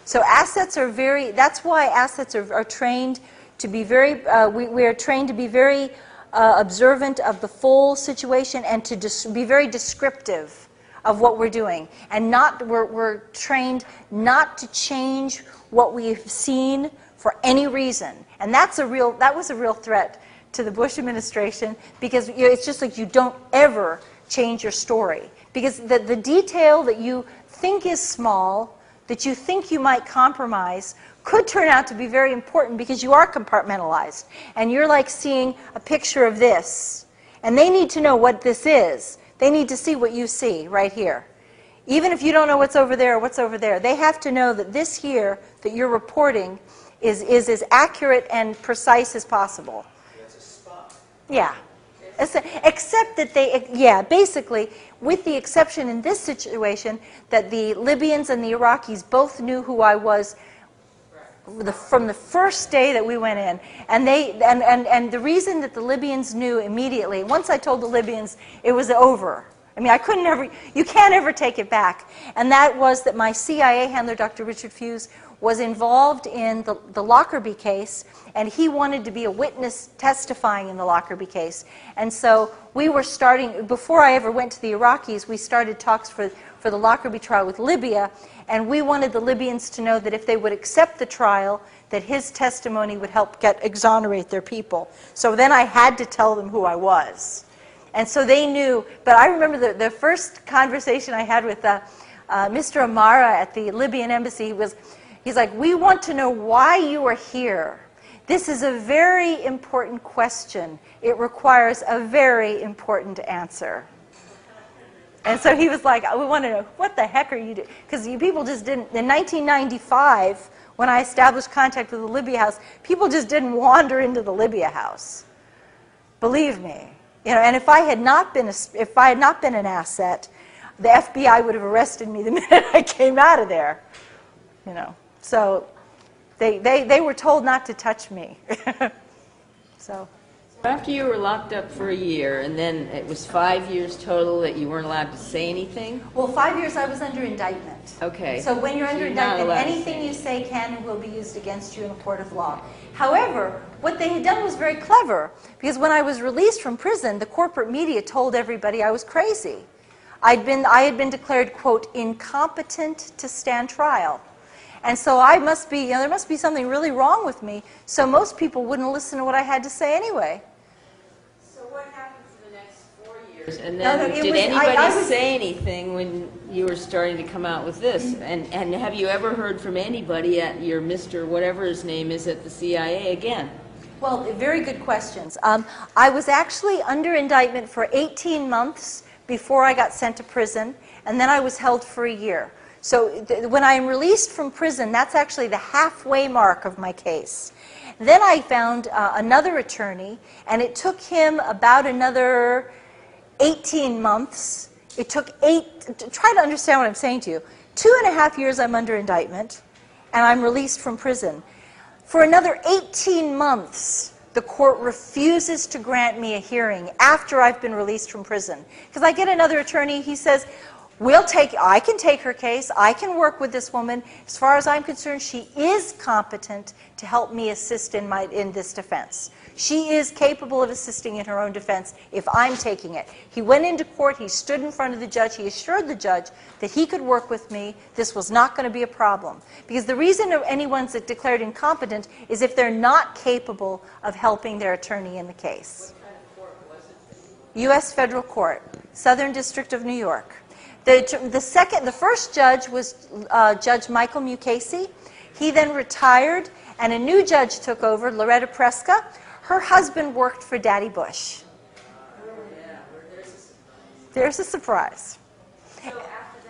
So assets are that's why assets are trained to be very, we are trained to be very observant of the full situation and to be very descriptive of what we're doing. And we're trained not to change what we've seen for any reason. And that was a real threat to the Bush administration, because it's just like you don't ever change your story. Because the detail that you think is small, that you think you might compromise, could turn out to be very important, because you are compartmentalized. And you're like seeing a picture of this. And they need to know what this is. They need to see what you see right here. Even if you don't know what's over there or what's over there, they have to know that this here that you're reporting is as accurate and precise as possible. That's a spot. Yeah. Except that basically, with the exception in this situation, that the Libyans and the Iraqis both knew who I was from the first day that we went in. And the reason that the Libyans knew immediately, once I told the Libyans, it was over. I mean, you can't ever take it back. And that was that my CIA handler, Dr. Richard Fuse, was involved in the Lockerbie case, and he wanted to be a witness testifying in the Lockerbie case. And so we were starting, before I ever went to the Iraqis, we started talks for the Lockerbie trial with Libya, and we wanted the Libyans to know that if they would accept the trial, that his testimony would help exonerate their people. So then I had to tell them who I was. And so they knew, but I remember the first conversation I had with Mr. Amara at the Libyan embassy. He's like, we want to know why you are here. This is a very important question. It requires a very important answer. And so he was like, we want to know, what the heck are you doing? Because people just didn't, in 1995, when I established contact with the Libya House, people just didn't wander into the Libya House. Believe me. And if I had not been an asset, the FBI would have arrested me the minute I came out of there. So they were told not to touch me. So after you were locked up for a year, and then it was 5 years total that you weren't allowed to say anything? Well, 5 years I was under indictment. Okay. So when you're under indictment, anything you say can and will be used against you in a court of law. However, what they had done was very clever, because when I was released from prison, the corporate media told everybody I was crazy. I had been declared, quote, incompetent to stand trial. And so I must be, there must be something really wrong with me, so most people wouldn't listen to what I had to say anyway. So what happened for the next 4 years? And then did anybody say anything when you were starting to come out with this? And have you ever heard from anybody at your Mr. whatever his name is at the CIA again? Well, very good questions. I was actually under indictment for 18 months before I got sent to prison. and then I was held for a year. So when I am released from prison, that's actually the halfway mark of my case. Then I found another attorney, and it took him about another 18 months. It took try to understand what I'm saying to you. 2.5 years I'm under indictment, and I'm released from prison. For another 18 months, the court refuses to grant me a hearing after I've been released from prison. Because I get another attorney, he says, I can take her case, I can work with this woman. As far as I'm concerned, she is competent to help me assist in this defense. She is capable of assisting in her own defense if I'm taking it. He went into court, he stood in front of the judge, he assured the judge that he could work with me, this was not going to be a problem. Because the reason anyone's declared incompetent is if they're not capable of helping their attorney in the case. What kind of court was it? U.S. Federal Court, Southern District of New York. The first judge was Judge Michael Mukasey. He then retired, and a new judge took over, Loretta Preska. Her husband worked for Daddy Bush. Oh, yeah. There's a surprise. So after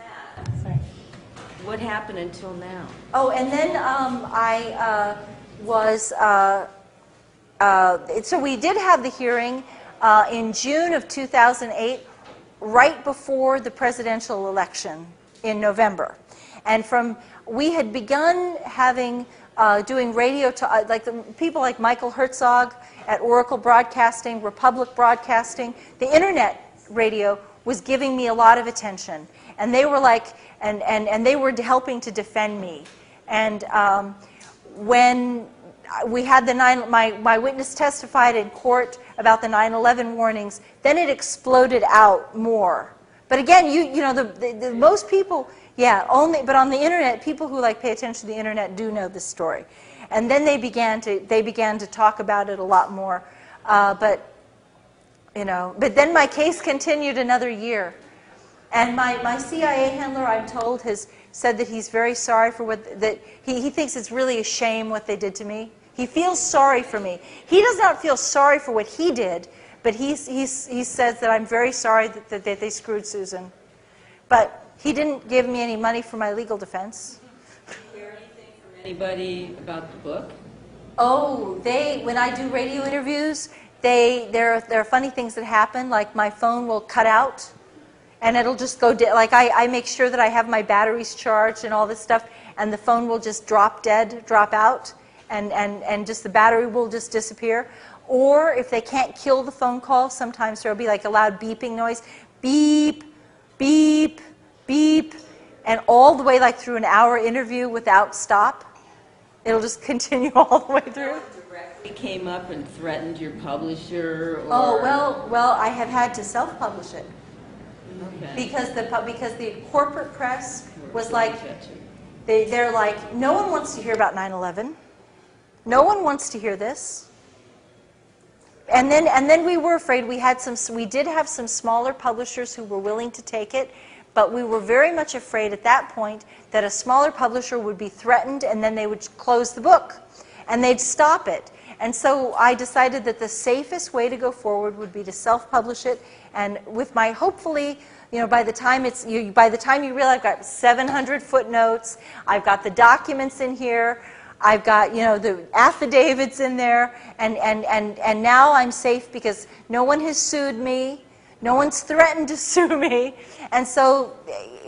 that, what happened until now? Oh, and then so we did have the hearing in June of 2008, right before the presidential election in November. And we had begun doing radio, people like Michael Herzog at Oracle Broadcasting, Republic Broadcasting. The internet radio was giving me a lot of attention. And they were and they were helping to defend me. And when we had my witness testified in court about the 9/11 warnings, then it exploded out more. But again, the most people, but on the internet, people who pay attention to the internet do know this story. And then they began to talk about it a lot more. But then my case continued another year. And my CIA handler, I'm told, has said that he's very sorry for he thinks it's really a shame what they did to me. He feels sorry for me. He does not feel sorry for what he did, but he says that I'm very sorry that they screwed Susan. But he didn't give me any money for my legal defense. Did you hear anything from anybody about the book? Oh, when I do radio interviews, there are funny things that happen, like my phone will cut out, and it'll just go dead. I make sure that I have my batteries charged and all this stuff, and the phone will just drop out, and just the battery will just disappear. Or if they can't kill the phone call, sometimes there will be a loud beeping noise, beep, beep, beep, and all the way through an hour interview without stop. It'll just continue all the way through. Directly came up and threatened your publisher? Or... Oh, well, I have had to self-publish it. Okay. Because the corporate press was they're like, no one wants to hear about 9/11. No one wants to hear this. And then we were afraid. We did have some smaller publishers who were willing to take it, but we were very much afraid at that point that a smaller publisher would be threatened and then they would close the book and they'd stop it. And so I decided that the safest way to go forward would be to self-publish it, and with my hopefully, by the time you realize I've got 700 footnotes, I've got the documents in here, I've got the affidavits in there, and now I'm safe because no one has sued me, no one's threatened to sue me, and so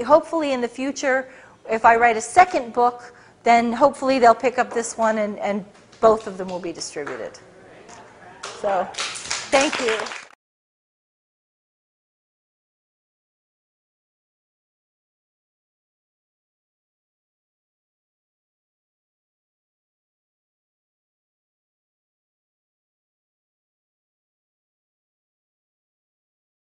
hopefully in the future, if I write a second book, then hopefully they'll pick up this one and both of them will be distributed. So, thank you.